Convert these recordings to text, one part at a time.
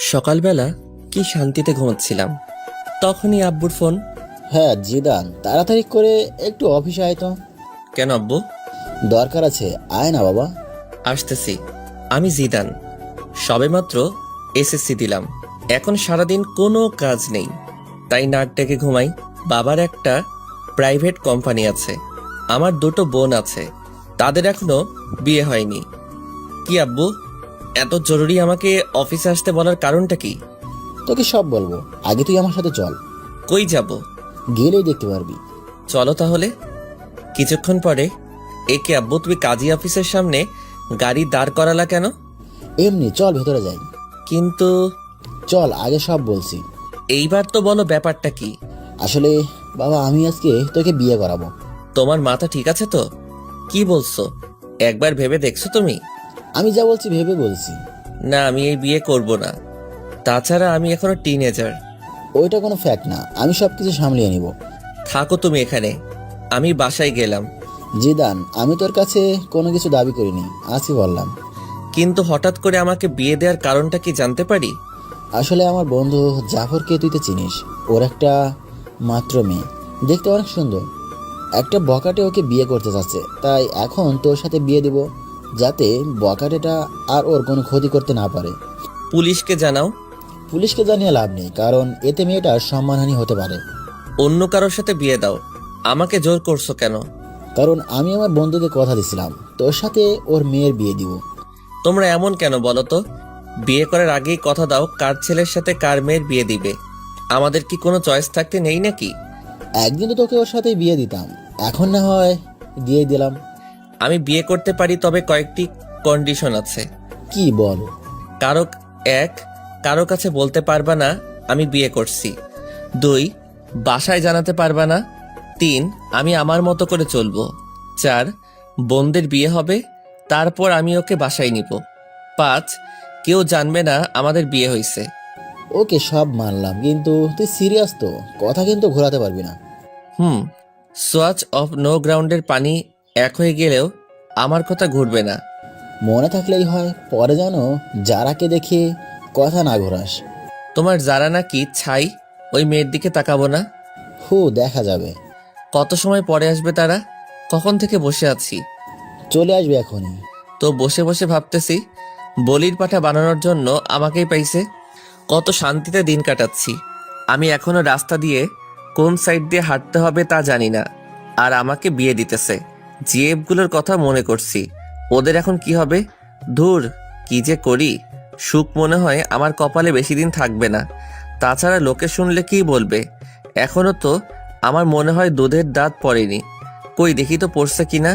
সকালবেলা কি শান্তিতে ঘুমাচ্ছিলাম, তখনই আব্বুর ফোন। হ্যাঁ জিদান, তাড়াতাড়ি করে একটু অফিসে আয় তো। কেন আব্বু? দরকার আছে, আয় না বাবা। আসতেছি। আমি জিদান, সবেমাত্র এসএসসি দিলাম। এখন সারাদিন কোনো কাজ নেই, তাই নাক ডেকে ঘুমাই। বাবার একটা প্রাইভেট কোম্পানি আছে, আমার দুটো বোন আছে, তাদের এখনো বিয়ে হয়নি। কি আব্বু, এত জরুরি আমাকে অফিসে আসতে বলার কারণটা কি? তোকে সব বলবো, আগে তুই আমার সাথে চল। কই যাব? গেলেই দেখতে পারবি। চলো তাহলে। কিছুক্ষণ পরে, একে আব্বু, তুমি কাজী অফিসের সামনে গাড়ি দাঁড় করালা কেন? এমনি চল ভেতরে যাই। কিন্তু চল, আগে সব বলছি। এইবার তো বলো ব্যাপারটা কি? আসলে বাবা, আমি আজকে তোকে বিয়ে করাবো। তোমার মাথা ঠিক আছে তো? কি বলছো? একবার ভেবে দেখছো তুমি? আমি যা বলছি ভেবে বলছি। না, আমি এই বিয়ে করব না। তাছাড়া আমি এখনো টিনেজার। ওইটা কোনো ফ্যাক্ট না, আমি সব কিছু সামলিয়ে নিব। থাকো তুমি এখানে, আমি বাসায় গেলাম। জিদান, আমি তোর কাছে কোনো কিছু দাবি করিনি, আজকে বললাম। কিন্তু হঠাৎ করে আমাকে বিয়ে দেওয়ার কারণটা কি জানতে পারি? আসলে আমার বন্ধু জাফরকে তুই তো চিনিস, ওর একটা মাত্র মেয়ে, দেখতে অনেক সুন্দর। একটা বকাটে ওকে বিয়ে করতে চাচ্ছে, তাই এখন তোর সাথে বিয়ে দিব, যাতে বকাটেটা আর ওর কোনো ক্ষতি করতে না পারে। পুলিশকে জানাও। পুলিশকে জানিয়ে লাভ নেই, কারণ এতে মেয়েটার সম্মানহানি হতে পারে। অন্য কারোর সাথে বিয়ে দাও, আমাকে জোর করছো কেন? কারণ আমি আমার বন্ধুকে কথা দিছিলাম তোর সাথে ওর মেয়ের বিয়ে দিব। তোমরা এমন কেন বলো তো? বিয়ে করার আগেই কথা দাও কার ছেলের সাথে কার মেয়ের বিয়ে দিবে। আমাদের কি কোনো চয়েস থাকতে নেই নাকি? একদিন তো তোকে ওর সাথে বিয়ে দিতাম, এখন না হয় দিয়ে দিলাম। আমি বিয়ে করতে পারি, তবে কয়েকটি কন্ডিশন আছে। কি বল? কারো এক, কারো কাছে বলতে পারবা না আমি বিয়ে করছি। 2, বাসায় জানাতে পারবা না। 3, আমি আমার মতো করে চলবো। 4, বোনদের বিয়ে হবে, তারপর আমি ওকে বাসায় নিব। 5, কেউ জানবে না আমাদের বিয়ে হয়েছে। ওকে সব মানলাম, কিন্তু তুই সিরিয়াস তো? কথা কিন্তু ঘোরাতে পারবি না। সোয়াচ অফ নো গ্রাউন্ডের পানি এক হয়ে গেলেও আমার কথা ঘুরবে না। মনে থাকলেই হয়, পরে যেন যারাকে দেখে কথা না ঘোরাস। তোমার যারা নাকি ছাই, ওই মেয়ের দিকে তাকাবো না। দেখা যাবে। কত সময় পরে আসবে তারা? কখন থেকে বসে আছি। চলে আসবে এখনই। তো বসে বসে ভাবতেছি, বলির পাঠা বানানোর জন্য আমাকেই পাইছে। কত শান্তিতে দিন কাটাচ্ছি। আমি এখনো রাস্তা দিয়ে কোন সাইড দিয়ে হাঁটতে হবে তা জানি না, আর আমাকে বিয়ে দিতেছে। জিএফগুলোর কথা মনে করছি, ওদের এখন কি হবে। ধুর, কি যে করি। সুখ মনে হয় আমার কপালে বেশি দিন থাকবে না। তাছাড়া লোকে শুনলে কি বলবে। এখনো তো আমার মনে হয় দুধের দাঁত পড়েনি। কই দেখি তো পড়ছে কিনা।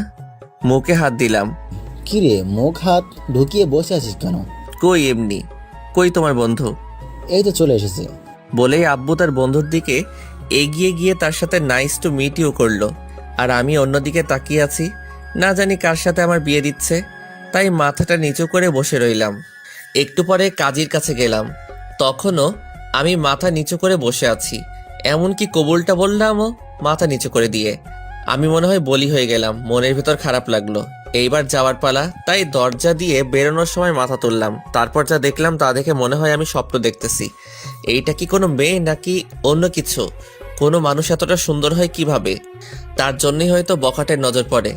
মুখে হাত দিলাম। কিরে, মুখ হাত ঢুকিয়ে বসে আছিস কেন? কই এমনি। কই তোমার বন্ধু? এই তো চলে এসেছে। বলেই আব্বু তার বন্ধুর দিকে এগিয়ে গিয়ে তার সাথে নাইস টু মিট ইউ করলো। আর আমি অন্যদিকে তাকিয়ে আছি, না জানি কার সাথে আমার বিয়ে দিচ্ছে। তাই মাথাটা নিচু করে বসে রইলাম। একটু পরে কাজীর কাছে গেলাম, তখনও আমি মাথা নিচু করে বসে আছি। এমনকি কবুলটা বললামও মাথা নিচু করে দিয়ে। আমি মনে হয় বলি হয়ে গেলাম, মনের ভেতর খারাপ লাগলো। এইবার যাওয়ার পালা, তাই দরজা দিয়ে বেরোনোর সময় মাথা তুললাম। তারপর যা দেখলাম তা দেখে মনে হয় আমি স্বপ্ন দেখতেছি। এইটা কি কোনো মেয়ে নাকি অন্য কিছু? কোনো মানুষ এতটা সুন্দর হয় কিভাবে? তার জন্যই হয়তো বখাটের নজর পড়ে।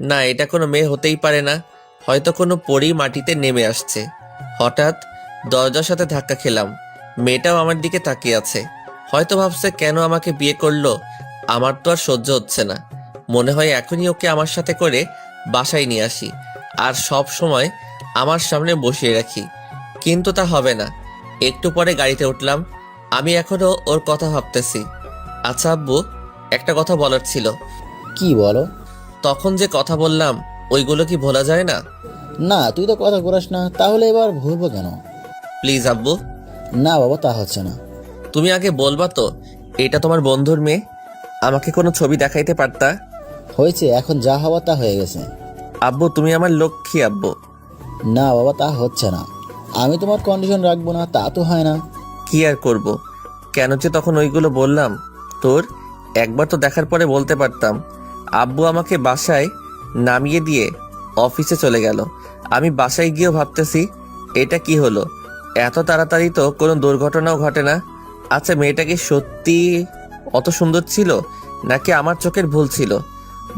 না, এটা কোনো মেয়ে হতেই পারে না। হয়তো কোনো পরী মাটিতে নেমে আসছে। হঠাৎ দরজার সাথে ধাক্কা খেলাম। মেয়েটাও আমার দিকে তাকিয়ে আছে। হয়তো ভাবছে কেন আমাকে বিয়ে করলো। আমার তো আর সহ্য হচ্ছে না। মনে হয় এখনই ওকে আমার সাথে করে বাসায় নিয়ে আসি, আর সব সময় আমার সামনে বসিয়ে রাখি। কিন্তু তা হবে না। একটু পরে গাড়িতে উঠলাম। আমি এখনো ওর কথা ভাবতেছি। আচ্ছা আব্বু, একটা কথা বলার ছিল। কি বলো? তখন যে কথা বললাম, ওইগুলো কি ভোলা যায় না? না, তুই তো কথা ঘোরাস না, তাহলে এবার ভুলবো কেন? প্লিজ আব্বু। না বাবা, তা হচ্ছে না। তুমি আগে বলবা তো, এটা তোমার বন্ধুর মেয়ে? আমাকে কোনো ছবি দেখাইতে পারতা। হয়েছে, এখন যা হওয়া তা হয়ে গেছে। আব্বু, তুমি আমার লক্ষ্মী আব্বু। না বাবা, তা হচ্ছে না। আমি তোমার কন্ডিশন রাখবো না তা তো হয় না। কি আর করব? কেন যে তখন ওইগুলো বললাম। তোর একবার তো দেখার পরে বলতে পারতাম। আব্বু আমাকে বাসায় নামিয়ে দিয়ে অফিসে চলে গেল। আমি বাসায় গিয়েও ভাবতেছি এটা কি হলো। এত তাড়াতাড়ি তো কোনো দুর্ঘটনাও ঘটে না। আচ্ছা, মেয়েটা কি সত্যি অত সুন্দর ছিল নাকি আমার চোখের ভুল ছিল?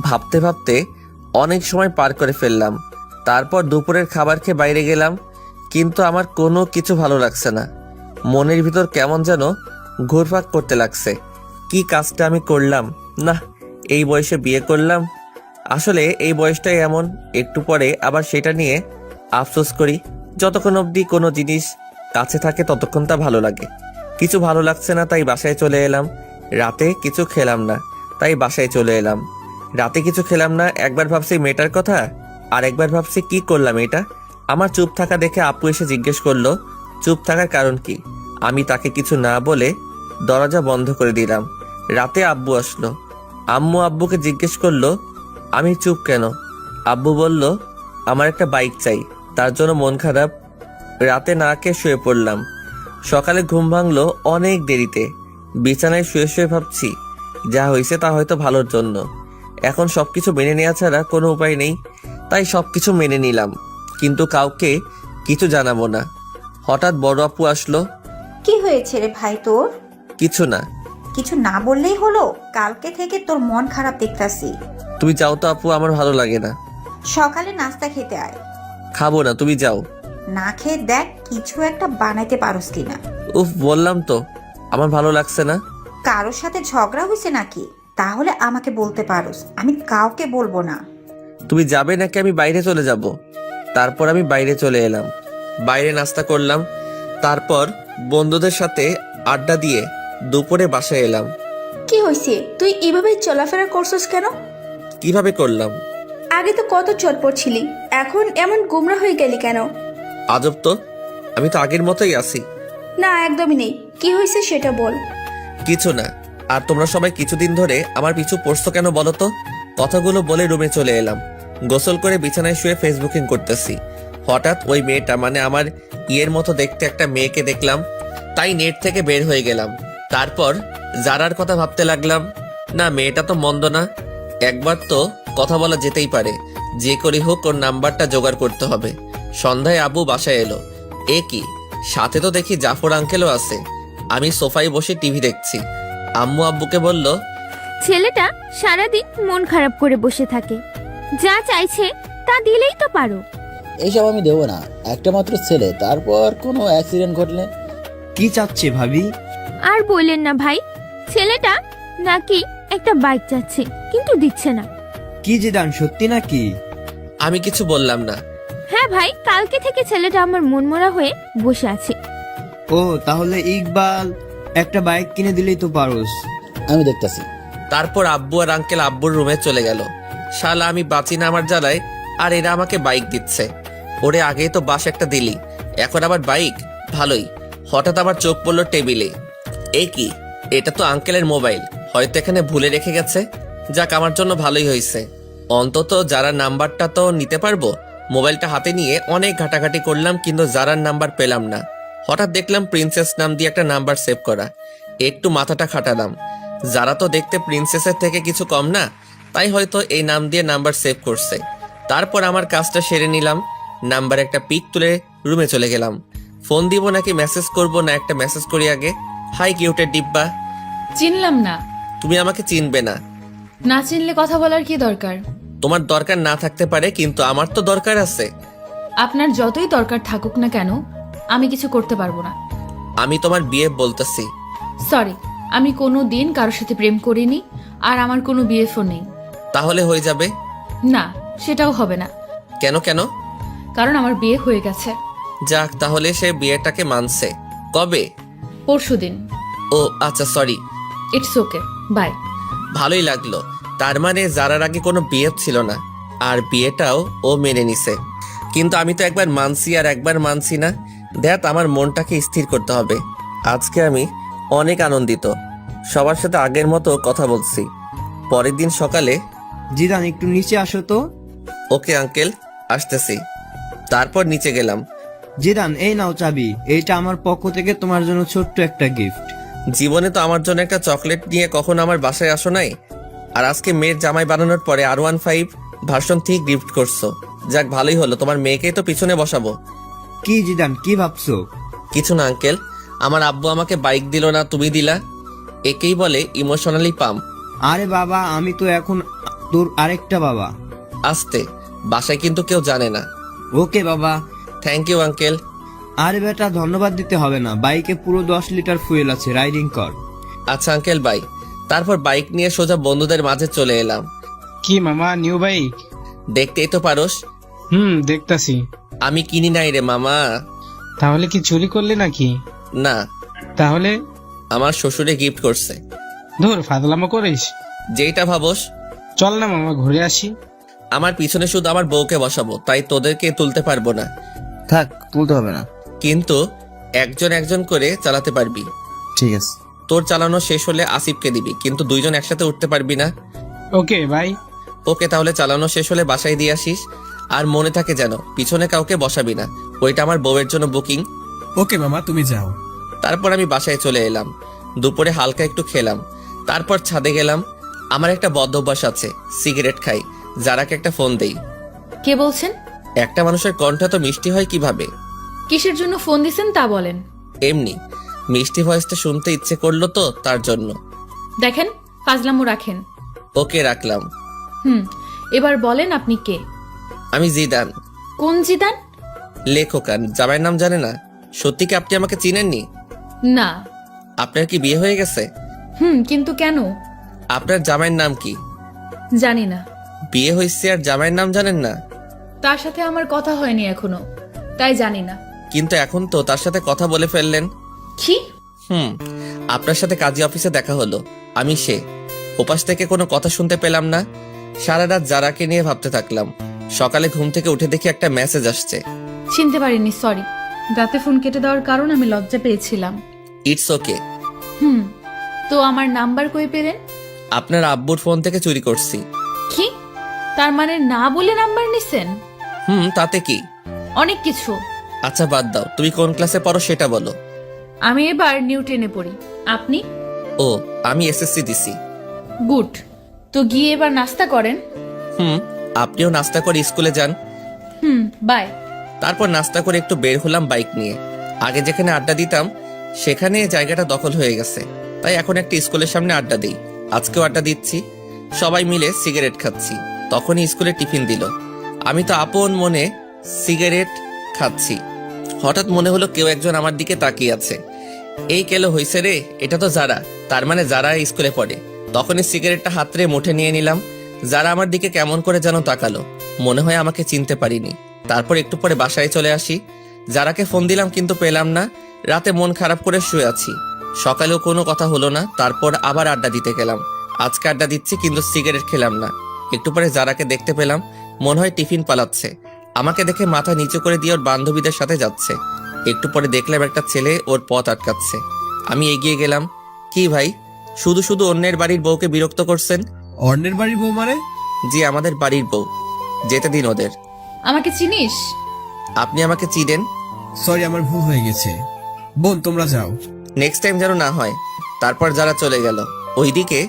ভাবতে ভাবতে অনেক সময় পার করে ফেললাম। তারপর দুপুরের খাবার খেয়ে বাইরে গেলাম, কিন্তু আমার কোনো কিছু ভালো লাগছে না। মনের ভিতর কেমন যেন ঘুরপাক করতে লাগছে। কি কাজটা আমি করলাম? না, এই বয়সে বিয়ে করলাম। আসলে এই বয়সটাই এমন, একটু পরে আবার সেটা নিয়ে আফসোস করি। যতক্ষণ অবধি কোনো জিনিস কাছে থাকে ততক্ষণ তা ভালো লাগে। কিছু ভালো লাগছে না, তাই বাসায় চলে এলাম। রাতে কিছু খেলাম না, তাই বাসায় চলে এলাম। রাতে কিছু খেলাম না, একবার ভাবছি মেয়েটার কথা, আর একবার ভাবছি কি করলাম এটা। আমার চুপ থাকা দেখে আপু এসে জিজ্ঞেস করলো চুপ থাকার কারণ কি। আমি তাকে কিছু না বলে দরজা বন্ধ করে দিলাম। রাতে আব্বু আসলো। আম্মু আব্বুকে জিজ্ঞেস করলো আমি চুপ কেন। আব্বু বলল আমার একটা বাইক চাই, তার জন্য মন খারাপ। রাতে না খেয়ে শুয়ে পড়লাম। সকালে ঘুম ভাঙলো অনেক দেরিতে। বিছানায় শুয়ে শুয়ে ভাবছি যা হয়েছে তা হয়তো ভালোর জন্য। এখন সবকিছু মেনে নেওয়া ছাড়া কোনো উপায় নেই, তাই সবকিছু মেনে নিলাম, কিন্তু কাউকে কিছু জানাবো না। হঠাৎ বড় আপু আসলো। কি হয়েছে রে ভাই তোর? কিছু না। কিছু না বললেই হলো? কালকে থেকে তোর মন খারাপ দেখতাছি। তুমি যাও তো আপু, আমার ভালো লাগে না। সকালে নাস্তা খেতে আয়। খাবো না, তুমি যাও। না খেয়ে দেখ কিছু একটা বানাইতে পারোস কিনা। উফ, বললাম তো আমার ভালো লাগছে না। কারোর সাথে ঝগড়া হয়েছে নাকি? তাহলে আমাকে বলতে পারোস, আমি কাউকে বলবো না। তুমি যাবে নাকি আমি বাইরে চলে যাব? তারপর আমি বাইরে চলে এলাম। বাইরে নাস্তা করলাম, তারপর বন্ধুদের সাথে আড্ডা দিয়ে দুপুরে বাসায় এলাম। কি হয়েছে? তুই এভাবে চলাফেরা করছস কেন? কিভাবে করলাম? আগে তো কত চটপট ছিলি, এখন এমন গুমরা হয়ে গেলি কেন? আজব তো, আমি তো আগের মতোই আছি। না, একদমই নেই। কি হয়েছে সেটা বল। কিছু না। আর তোমরা সবাই কিছুদিন ধরে আমার পিছু পড়ছো কেন বলো তো? কথাগুলো বলে রুমে চলে এলাম। গোসল করে বিছানায় শুয়ে ফেসবুকিং করতেছি। হঠাৎ ওই মেয়েটা, মানে আমার ইয়ের মতো দেখতে একটা মেয়েকে দেখলাম, তাই নেট থেকে বের হয়ে গেলাম। তারপর জারার কথা ভাবতে লাগলাম। না, মেয়েটা তো মন্দ না, একবার তো কথা বলা যেতেই পারে। যে করে হোক ওর নাম্বারটা জোগাড় করতে হবে। সন্ধ্যায় আব্বু বাসায় এলো। এ কি, সাথে তো দেখি জাফর আঙ্কেলও আছে। আমি সোফায় বসে টিভি দেখছি। আম্মু আব্বুকে বলল ছেলেটা সারাদিন মন খারাপ করে বসে থাকে, যা চাইছে তা দিলেই তো পারো। এইসব আমি দেবো না, একটা মাত্র ছেলে, তারপর কোনো অ্যাক্সিডেন্ট ঘটলে। কি চাচ্ছে ভাবি? আর বললেন না ভাই, ছেলেটা নাকি একটা বাইক চাচ্ছে কিন্তু দিচ্ছে না। কি জিদান, সত্যি নাকি? আমি কিছু বললাম না। হ্যাঁ ভাই, কালকে থেকে ছেলেটা আমার মনমরা হয়ে বসে আছে। ও, তাহলে ইকবাল একটা বাইক কিনে দিলেই তো পারোস। আমি দেখতাছি। তারপর আব্বু আর আঙ্কেল আব্বুর রুমে চলে গেল। শালা আমি বাঁচি না আমার জ্বালায়, আর এরা আমাকে বাইক দিচ্ছে। ওরে আগেই তো বাস একটা দিলি, এখন আবার বাইক? ভালোই। হঠাৎ আমার চোখ পড়লো টেবিলে। এ কি, এটা তো আঙ্কেলের মোবাইল, হয়তো এখানে ভুলে রেখে গেছে। যাক, আমার জন্য ভালোই হয়েছে, অন্তত যারা নাম্বারটা তো নিতে পারবো। মোবাইলটা হাতে নিয়ে অনেক ঘাটাঘাটি করলাম, কিন্তু যারার নাম্বার পেলাম না। হঠাৎ দেখলাম প্রিন্সেস নাম দিয়ে একটা নাম্বার সেভ করা। একটু মাথাটা খাটালাম, যারা তো দেখতে প্রিন্সেসের থেকে কিছু কম না, তাই হয়তো এই নাম দিয়ে নাম্বার সেভ করছে। তারপর আমার কাজটা সেরে নিলাম, নাম্বার একটা পিক তুলে রুমে চলে গেলাম। ফোন দিব নাকি মেসেজ করব, না একটা মেসেজ করি আগে। হাই কিউটের ডিব্বা। চিনলাম না। তুমি আমাকে চিনবে না। না চিনলে কথা বলার কি দরকার? তোমার দরকার না থাকতে পারে, কিন্তু আমার তো দরকার আছে। আপনার যতই দরকার থাকুক না কেন, আমি কিছু করতে পারবো না। আমি তোমার বিয়ে বলতেছি। সরি, আমি কোনো দিন কারোর সাথে প্রেম করিনি, আর আমার কোনো বিএফও নেই। তাহলে হয়ে যাবে? না, সেটাও হবে না। কেন কেন? কারণ আমার বিয়ে হয়ে গেছে। যাক, তাহলে সে বিয়েটাকে মানছে। কবে? পরশুদিন। ও আচ্ছা, সরি। It's okay, by. ভালোই লাগলো। তার মানে যারার আগে কোনো বিয়ে ছিল না, আর বিয়েটাও ও মেনে নিছে। কিন্তু আমি তো একবার মানছি আর একবার মানছি না। দেখ, আমার মনটাকে স্থির করতে হবে। আজকে আমি অনেক আনন্দিত, সবার সাথে আগের মতো কথা বলছি। পরের দিন সকালে জিদান, একটু নিচে আসো তো। ওকে আঙ্কেল, আসতেছি। তারপর নিচে গেলাম। জিদান, এই নাও চাবি, এইটা আমার পক্ষ থেকে তোমার জন্য ছোট্ট একটা গিফট। জীবনে তো আমার জন্য একটা চকলেট নিয়ে কখনো আমার বাসায় আসো নাই, আর আজকে মেয়ের জামাই বানানোর পরে R15 ভার্সন 3 গিফট করছো। যাক, ভালোই হলো, তোমার মেয়েকেই তো পিছনে বসাবো। কি জিদান, কি ভাবছো? কিছু না আঙ্কেল, আমার আব্বু আমাকে বাইক দিল না, তুমি দিলা। একেই বলে ইমোশনালি পাম্প। আরে বাবা, আমি তো এখন তোর আরেকটা বাবা। আসতে, বাসায় কিন্তু কেউ জানে না। ওকে বাবা। Thank you uncle. আরে বেটা, ধন্যবাদ দিতে হবে না, বাইকে পুরো 10 লিটার ফুয়েল আছে, রাইডিং কর। আচ্ছা আঙ্কেল, বাই। তারপর বাইক নিয়ে সোজা বন্ধুদের মাঝে চলে এলাম। কি মামা, নিউ বাইক? দেখতেই তো পারোস। দেখতাছি। আমি কিনি নাই রে মামা। তাহলে কি চুরি করলে নাকি? না, তাহলে? আমার শ্বশুরে গিফট করছে। ধুর, ফাজলামো করিস। যেইটা ভাবস। চল না মামা, ঘুরে আসি। আমার পিছনে শুধু আমার বউকে বসাবো, তাই তোদেরকে তুলতে পারবো না। থাক, তুলতে হবে না। কিন্তু একজন একজন করে চালাতে পারবি। ঠিক আছে। তোর চালানো শেষ হলে আসিফকে দিবি, কিন্তু দুইজন একসাথে উঠতে পারবি না। Okay bye. ওকে, তাহলে চালানো শেষ হলে বাসায় দিয়ে আসিস। আর মনে থাকে যেন পিছনে কাউকে বসাবি না, ওইটা আমার বউয়ের জন্য বুকিং। ওকে মামা, তুমি যাও। তারপর আমি বাসায় চলে এলাম। দুপুরে হালকা একটু খেলাম, তারপর ছাদে গেলাম। আমার একটা বদ অভ্যাস আছে, সিগারেট খাই। যারাকে একটা ফোন দেই। কে বলছেন? একটা মানুষের কণ্ঠ তো মিষ্টি হয় কিভাবে? কিসের জন্য ফোন দিছেন তা বলেন। এমনি মিষ্টি ভয়েসটা শুনতে ইচ্ছে করলো তো, তার জন্য। দেখেন, ফাজলামো রাখেন। ওকে, রাখলাম। এবার বলেন আপনি কে? আমি জিদান। কোন জিদান? লেখকান, জামাইয়ের নাম জানে না? সত্যি কি আপনি আমাকে চিনেননি? না। আপনার কি বিয়ে হয়ে গেছে? কিন্তু কেন? আপনার জামাইয়ের নাম কি? জানি না। বিয়ে হয়েছে আর জামাইয়ের নাম জানেন না? তার সাথে আমার কথা হয়নি এখনো, তাই জানি না। কিন্তু এখন তো তার সাথে কথা বলে ফেললেন। কি? আপনার সাথে কাজী অফিসে দেখা হলো। আমি সে। ওপাশ থেকে কোনো কথা শুনতে পেলাম না। সারা রাত যারাকে নিয়ে ভাবতে থাকলাম। সকালে ঘুম থেকে উঠে দেখি একটা মেসেজ আসছে। চিনতে পারিনি, সরি। রাতে ফোন কেটে দেওয়ার কারণ আমি লজ্জা পেয়েছিলাম। It's okay. তো আমার নাম্বার কই পেলেন? আপনার আব্বুর ফোন থেকে চুরি করছি। কি? তার মানে না বলে নাম্বার নিছেন? তাতে কি? অনেক কিছু। আচ্ছা বাদ দাও, তুমি কোন ক্লাসে পড়ো সেটা বলো। আমি এবার নিউ 10-এ পড়ি। আপনি? ও, আমি এসএসসি দিছি। গুড। তো গিয়ে এবার নাস্তা করেন। আপনিও নাস্তা করে স্কুলে যান। বাই। তারপর নাস্তা করে একটু বের হলাম বাইক নিয়ে। আগে যেখানে আড্ডা দিতাম সেখানে জায়গাটা দখল হয়ে গেছে, তাই এখন একটা স্কুলের সামনে আড্ডা দিই। আজকেও আড্ডা দিচ্ছি, সবাই মিলে সিগারেট খাচ্ছি। তখনই স্কুলে টিফিন দিল। আমি তো আপন মনে সিগারেট খাচ্ছি। হঠাৎ মনে হলো কেউ একজন আমার দিকে তাকিয়ে আছে। এই কেলো হইছে রে, এটা তো যারা। তার মানে যারা স্কুলে পড়ে। তখনই সিগারেটটা হাতরে মুঠে নিয়ে নিলাম। যারা আমার দিকে কেমন করে যেন তাকালো, মনে হয় আমাকে চিনতে পারিনি। তারপর একটু পরে বাসায় চলে আসি। যারাকে ফোন দিলাম কিন্তু পেলাম না। রাতে মন খারাপ করে শুয়ে আছি। সকালেও কোনো কথা হলো না। তারপর আবার আড্ডা দিতে গেলাম। আজকে আড্ডা দিচ্ছি কিন্তু সিগারেট খেলাম না। একটু পরে যারাকে দেখতে পেলাম, মনে হয় টিফিন পালাচ্ছে। আমাকে দেখে মাথা নিচু করে দিয়ে ওর বান্ধবীদের সাথে যাচ্ছে। একটু পরে দেখলাম একটা ছেলে ওর পথ আটকাচ্ছে। আমি এগিয়ে গেলাম। কি ভাই, শুধু শুধু অন্যের বাড়ির বউকে বিরক্ত করছেন? অন্যের বাড়ির বউ মানে? জি, আমাদের বাড়ির বউ। যেতে দিন ওদের। আমাকে চিনিস? আপনি আমাকে চিনেন? সরি, আমার ভুল হয়ে গেছে। বোন, তোমরা যাও। নেক্সট টাইম যেন না হয়। তারপর যারা চলে গেল। ওইদিকে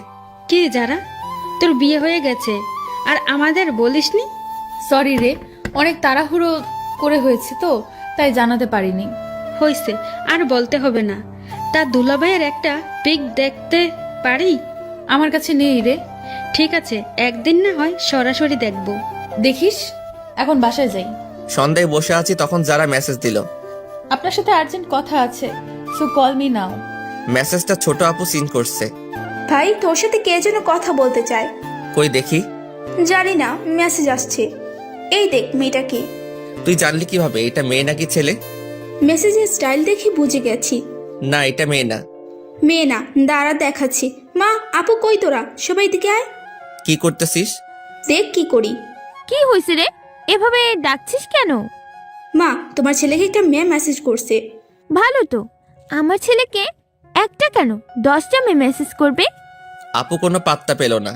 কি যারা, তোর বিয়ে হয়ে গেছে আর আমাদের বলিসনি? সরি রে, অনেক তাড়াহুড়ো করে হয়েছে তো, তাই জানাতে পারিনি। হয়েছে, আর বলতে হবে না। তা দুলাভাইয়ের একটা পিক দেখতে পারি? আমার কাছে নেই রে। ঠিক আছে, একদিন না হয় সরাসরি দেখব। দেখিস। এখন বাসায় যাই। সন্ধ্যায় বসে আছি, তখন যারা মেসেজ দিল। আপনার সাথে আর্জেন্ট কথা আছে, সো কল মি নাও। মেসেজটা ছোট আপু সিন করছে। ভাই, তোর সাথে কে যেন কথা বলতে চায়। কই দেখি। জানি না, মেসেজ আসছে। এই দেখ, মেয়েটা কি? তুই জানলি কিভাবে এটা মেয়ে নাকি ছেলে? মেসেজের স্টাইল দেখে বুঝে গেছি। না, এটা মেয়ে না। মেয়ে না, দাঁড়া দেখাচ্ছি। মা, আপু কই তোরা? সবাই দিকে আয়। কি করতেছিস? দেখ কি করি। কি হয়েছে রে, এভাবে ডাকছিস কেন? মা, তোমার ছেলেকে একটা মেয়ে মেসেজ করছে। ভালো তো, আমার ছেলেকে একটা কেন 10টা মেয়ে মেসেজ করবে? আপু কোনো পাত্তা পেল না।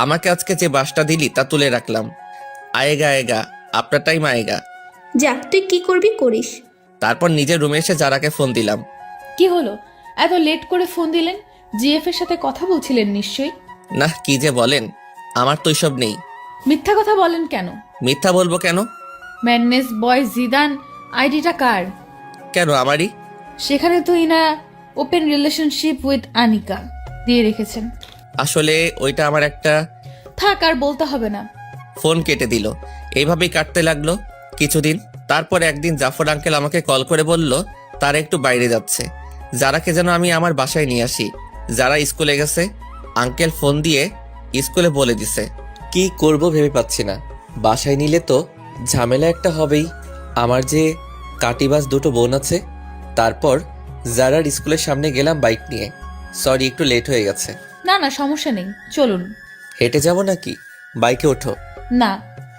আমাকে আজকে যে বাসটা দিলি তা তুলে রাখলাম। আয়েগা আয়েগা, আপনার টাইম আয়েগা। যা, তুই কি করবি করিস। তারপর নিজের রুমে এসে যারাকে ফোন দিলাম। কি হলো, এত লেট করে ফোন দিলেন? জিএফ এর সাথে কথা বলছিলেন নিশ্চয়ই। না, কি যে বলেন, আমার তো এসব নেই। মিথ্যা কথা বলেন কেন? মিথ্যা বলবো কেন? ম্যাডনেস বয় জিদান আইডিটা কার? কেন আমারই? সেখানে তো ইনা ওপেন রিলেশনশিপ উইথ আনিকা দিয়ে রেখেছেন। আসলে ওইটা আমার একটা। থাক, আর বলতে হবে না। ফোন কেটে দিল। এইভাবেই কাটতে লাগলো কিছুদিন। তারপর একদিন জাফর আঙ্কেল আমাকে কল করে বলল তারা একটু বাইরে যাচ্ছে, যারাকে যেন আমি আমার বাসায় নিয়ে আসি। যারা স্কুলে গেছে। আঙ্কেল ফোন দিয়ে স্কুলে বলে দিছে। কি করব ভেবে পাচ্ছি না। বাসায় নিলে তো ঝামেলা একটা হবেই। আমার যে কাটিবাজ দুটো বোন আছে। তারপর যারার স্কুলের সামনে গেলাম বাইক নিয়ে। সরি, একটু লেট হয়ে গেছে। না না, সমস্যা নেই, চলুন। হেঁটে যাব নাকি? বাইকে ওঠো। না,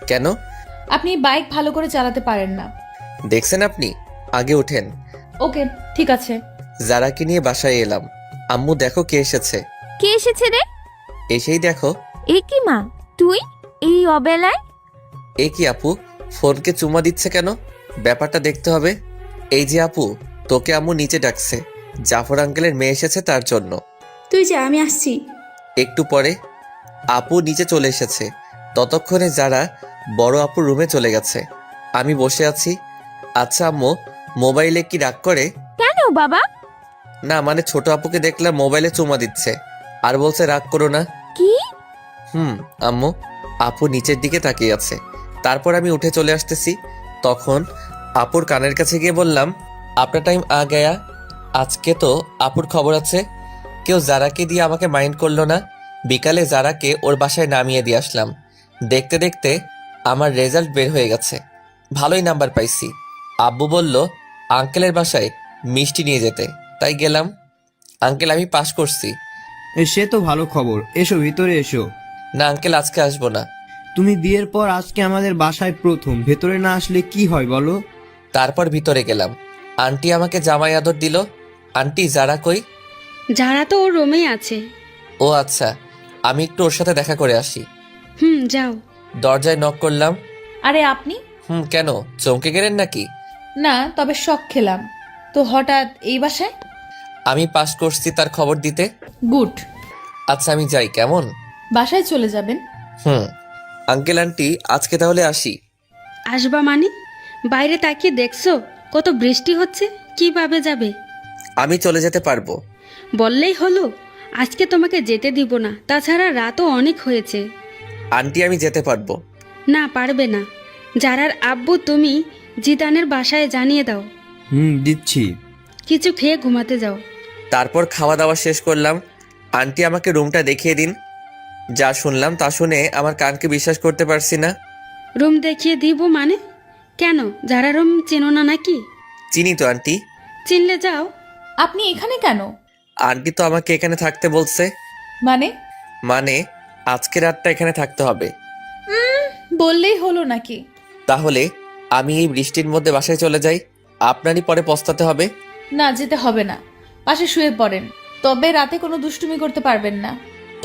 কেন? আপনি বাইক ভালো করে চালাতে পারেন না। দেখছেন আপনি, আগে ওঠেন। ওকে, ঠিক আছে। যারাকে নিয়ে বাসায় এলাম। আম্মু দেখো কে এসেছে। কে এসেছে রে? এসেই দেখো। এ কি মা, তুই এই অবেলায়? এ কি আপু, ফোনকে চুমা দিচ্ছে কেন? ব্যাপারটা দেখতে হবে। এই যে আপু, তোকে আম্মু নিচে ডাকছে। জাফর আঙ্কেলের মেয়ে এসেছে তার জন্য। তুই যা, আমি আসছি। একটু পরে আপু নিচে চলে এসেছে। ততক্ষণে যারা বড় আপুর রুমে চলে গেছে। আমি বসে আছি। আচ্ছা আম্মু, মোবাইলে কি রাগ করে? কেন বাবা? না মানে ছোট আপুকে দেখলাম মোবাইলে চুমা দিচ্ছে আর বলছে রাগ করো না। কি? আম্মু, আপু নিচের দিকে তাকিয়ে আছে। তারপর আমি উঠে চলে আসতেছি। তখন আপুর কানের কাছে গিয়ে বললাম, আপনার টাইম আ গয়া। আজকে তো আপুর খবর আছে। কেউ জারাকে দিয়ে আমাকে মাইন্ড করলো না। বিকালে জারাকে ওর বাসায় নামিয়ে দিয়ে আসলাম। দেখতে দেখতে আমার রেজাল্ট বের হয়ে গেছে। ভালোই নাম্বার পাইছি। আব্বু বলল আঙ্কেলের বাসায় মিষ্টি নিয়ে যেতে, তাই গেলাম। আঙ্কেল, আমি পাশ করছি। সে তো ভালো খবর, এসো ভিতরে এসো। না আঙ্কেল, আজকে আসবো না। তুমি বিয়ের পর আজকে আমাদের বাসায় প্রথম, ভেতরে না আসলে কি হয় বলো? তারপর ভিতরে গেলাম। আন্টি আমাকে জামাই আদর দিল। আন্টি যারা কই? যারা তো ওর রুমেই আছে। ও আচ্ছা, আমি একটু ওর সাথে দেখা করে আসি। যাও। দরজায় নক করলাম। আরে আপনি? কেন, চমকে গেলেন নাকি? না, তবে শখ খেলাম তো হঠাৎ এই বাসায়। আমি পাস করছি তার খবর দিতে। গুড। আচ্ছা আমি যাই, কেমন? বাসায় চলে যাবেন? আঙ্কেল আন্টি, আজকে তাহলে আসি। আসবা মানে? বাইরে তাকিয়ে দেখছো কত বৃষ্টি হচ্ছে, কিভাবে যাবে? আমি চলে যেতে পারবো। বললেই হলো, আজকে তোমাকে যেতে দিব না, তাছাড়া রাতও অনেক হয়েছে। আন্টি আমি যেতে পারবো। না, পারবে না। যারার আব্বু তুমি জিদানের বাসায় জানিয়ে দাও। দিচ্ছি। কিছু খেয়ে ঘুমাতে যাও। তারপর খাওয়া দাওয়া শেষ করলাম। আন্টি আমাকে রুমটা দেখিয়ে দিন। যা শুনলাম তা শুনে আমার কানকে বিশ্বাস করতে পারছি না। রুম দেখিয়ে দিব মানে? কেন, যারা রুম চেনো না নাকি? চিনি তো আন্টি। চিনলে যাও। আপনি এখানে কেন? আন্টি তো আমাকে এখানে থাকতে বলছে। মানে আজকে রাতটা এখানে থাকতে হবে। বললেই হলো নাকি? তাহলে আমি এই বৃষ্টির মধ্যে বাসায় চলে যাই, আপনারই পরে পস্তাতে হবে। না, যেতে হবে না, পাশে শুয়ে পড়েন। তবে রাতে কোনো দুষ্টুমি করতে পারবেন না।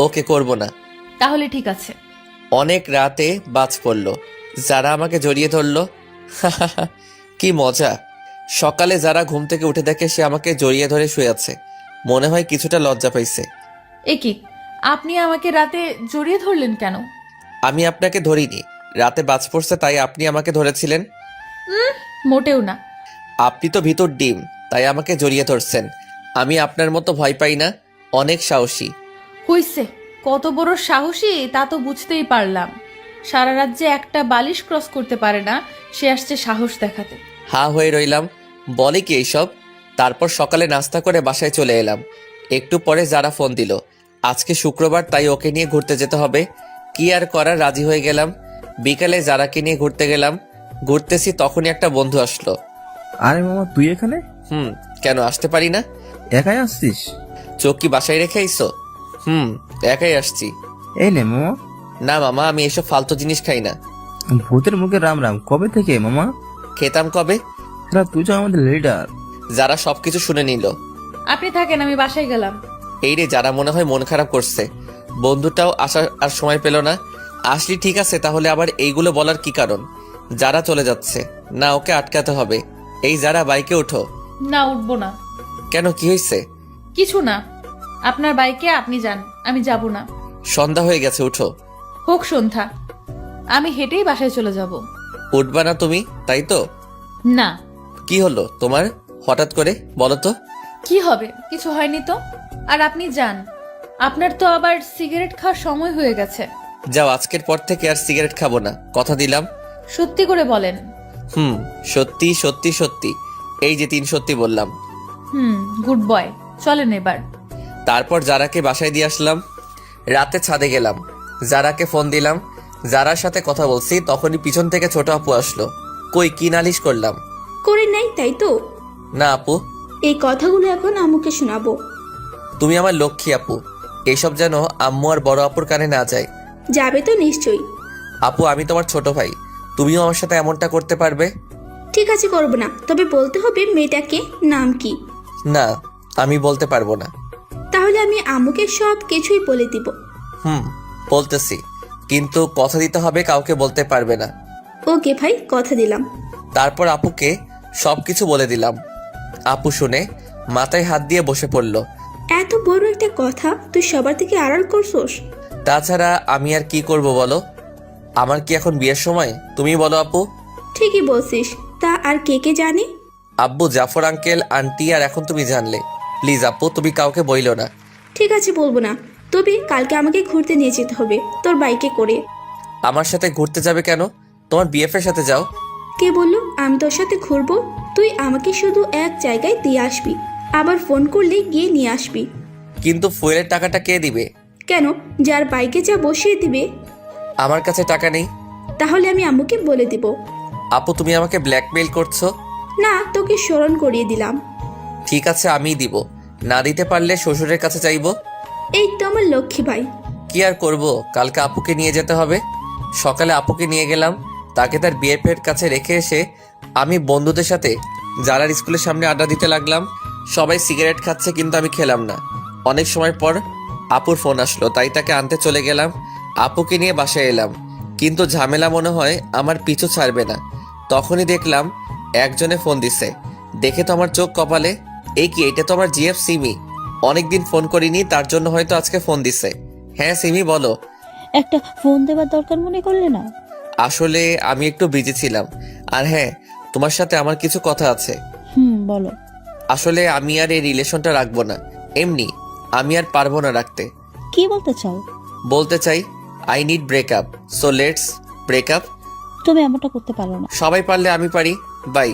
ওকে, করব না। তাহলে ঠিক আছে। অনেক রাতে বাজ পড়লো। যারা আমাকে জড়িয়ে ধরলো। কি মজা। সকালে যারা ঘুম থেকে উঠে দেখে সে আমাকে জড়িয়ে ধরে শুয়ে আছে। মনে হয় কিছুটা লজ্জা পাইছে। এ কি, আপনি আমাকে রাতে জড়িয়ে ধরলেন কেন? আমি আপনাকে ধরিনি, রাতে বাজ পড়ছে তাই আপনি আমাকে ধরেছিলেন। মোটেও না। আপনি তো ভিতর ডিম, তাই আমাকে জড়িয়ে ধরছেন। আমি আপনার মতো ভয় পাই না, অনেক সাহসী। হইছে, কত বড় সাহসী তা তো বুঝতেই পারলাম। সারা রাত যে একটা বালিশ ক্রস করতে পারে না, সে আসছে সাহস দেখাতে। হা হয়ে রইলাম, বলে কি এইসব। তারপর সকালে নাস্তা করে বাসায় চলে এলাম। একটু পরে যারা ফোন দিল, আজকে শুক্রবার তাই ওকে নিয়ে ঘুরতে যেতে হবে। কি আর করার, রাজি হয়ে গেলাম। বিকালে যারাকে নিয়ে ঘুরতে গেলাম। ঘুরতেছি তখনই একটা বন্ধু আসলো। আরে মামা, তুই এখানে? কেন আসতে পারি না? একাই আসছিস? চোখ কি বাসায় রেখে আইসো? একাই আসছি। এই নে মামা। না মামা, আমি এসব ফালতু জিনিস খাই না। ভূতের মুখে রাম রাম, কবে থেকে মামা? খেতাম কবে। তুই তো আমাদের লিডার। যারা সবকিছু শুনে নিল। আপনি থাকেন, আমি বাসায় গেলাম। এই রে, যারা মনে হয় মন খারাপ করছে। বন্ধুটাও আসার আর সময় পেল না। আসলি ঠিক আছে, তাহলে আবার এইগুলো বলার কি কারণ? যারা চলে যাচ্ছে না, ওকে আটকাতে হবে। এই যারা, বাইকে ওঠো। না, উঠবো না। কেন, কি হয়েছে? কিছু না, আপনার বাইকে আপনি যান, আমি যাব না। সন্ধ্যা হয়ে গেছে, উঠো। হোক সন্ধ্যা, আমি হেঁটেই বাসায় চলে যাব। উঠবা না তুমি, তাই তো? না। কি হলো তোমার? হঠাৎ করে বলো তো? কি হবে? কিছু হয়নি তো। আর আপনি যান, আপনার তো আবার সিগারেট খাওয়ার সময় হয়ে গেছে। যাও, আজকের পর থেকে আর সিগারেট খাবো না, কথা দিলাম। সত্যি করে বলেন। সত্যি সত্যি সত্যি। এই যে 3 সত্যি বললাম। গুড বয়, চলেন এবার। তারপর যারাকে বাসায় দিয়ে আসলাম। রাতে ছাদে গেলাম, যারাকে ফোন দিলাম। যারার সাথে কথা বলছি তখনই পিছন থেকে ছোট আপু আসলো। কই, কি নালিশ করলাম? করে নাই তাই তো? না আপু, এই কথাগুলো এখন আম্মুকে শোনাবো। তুমি আমার লক্ষ্মী আপু। এইসব যেন আম্মু আর বড় আপুর কানে না যায়। যাবে তো নিশ্চয়ই। আপু, আমি তোমার ছোট ভাই, তুমিও আমার সাথে এমনটা করতে পারবে? ঠিক আছে, করবো না, তবে বলতে হবে মেয়েটাকে নাম কি। না, আমি বলতে পারবো না। তাহলে আমি আম্মুকে সব কিছুই বলে দিব। বলতেছি, কিন্তু কথা দিতে হবে, কাউকে বলতে পারবে না। ওকে ভাই, কথা দিলাম। তারপর আপুকে সবকিছু বলে দিলাম। আপু শুনে মাথায় হাত দিয়ে বসে পড়ল। এত বড় একটা কথা তুই সবার থেকে আড়াল করছোস? তাছাড়া আমি আর কি করব বলো? আমার কি এখন বিয়ের সময়? তুমি বলো আপু। ঠিকই বলছিস। তা আর কে কে জানে? আব্বু, জাফর আঙ্কেল, আন্টি, আর এখন তুমি জানলে। প্লিজ আপু, তুমি কাউকে বইলো না। ঠিক আছে, বলবো না। তবে কালকে আমাকে ঘুরতে নিয়ে যেতে হবে তোর বাইকে করে। আমার সাথে ঘুরতে যাবে কেন? তোমার বিএফ এর সাথে যাও। কে বললো আমি তোর সাথে ঘুরবো? তুই আমাকে শুধু এক জায়গায় দিয়ে আসবি, আবার ফোন করলে গিয়ে নিয়ে আসবি। কিন্তু ফুয়েলের টাকাটা কে দিবে? কেন? যার বাইকে যা বসিয়ে দিবে। আমার কাছে টাকা নেই। তাহলে আমি আম্মুকে বলে দিব। আপু, তুমি আমাকে ব্ল্যাকমেইল করছো? না, তোকে স্মরণ করিয়ে দিলাম। ঠিক আছে, আমিই দিব। না দিতে পারলে শ্বশুরের কাছে চাইবো। এই তো আমার লক্ষ্মী ভাই। কি আর করব, কালকে আপুকে নিয়ে যেতে হবে। সকালে আপুকে নিয়ে গেলাম, তাকে তার বিএফ এর কাছে রেখে এসে আমি বন্ধুদের সাথে যারার স্কুলের সামনে আড্ডা দিতে লাগলাম। সবাই সিগারেট খাচ্ছে, কিন্তু আমি খেলাম না। অনেক সময় পর আপুর ফোন আসলো, তাই তাকে আনতে চলে গেলাম। আপুকে নিয়ে বাসায় এলাম, কিন্তু ঝামেলা মনে হয় আমার পিছু ছাড়বে না। তখনই দেখলাম একজনে ফোন দিছে। দেখে তো আমার চোখ কপালে। এই কি, এটা তো আমার জিএফ সিমি। অনেকদিন ফোন করিনি, তার জন্য হয়তো আজকে ফোন দিছে। হ্যাঁ সিমি, বলো। একটা ফোন দেওয়ার দরকার মনে করলে না? আসলে আমি একটু বিজি ছিলাম। আর হ্যাঁ, তোমার সাথে আমার কিছু কথা আছে। বলো। আসলে আমি আর এই রিলেশনটা রাখবো না। এমনি আমি আর পারবো না রাখতে। কি বলতে চাও? বলতে চাই, I need breakup, so let's breakup. তুমি এমনটা করতে পারো না। সবাই পারলে আমি পারি, বাই।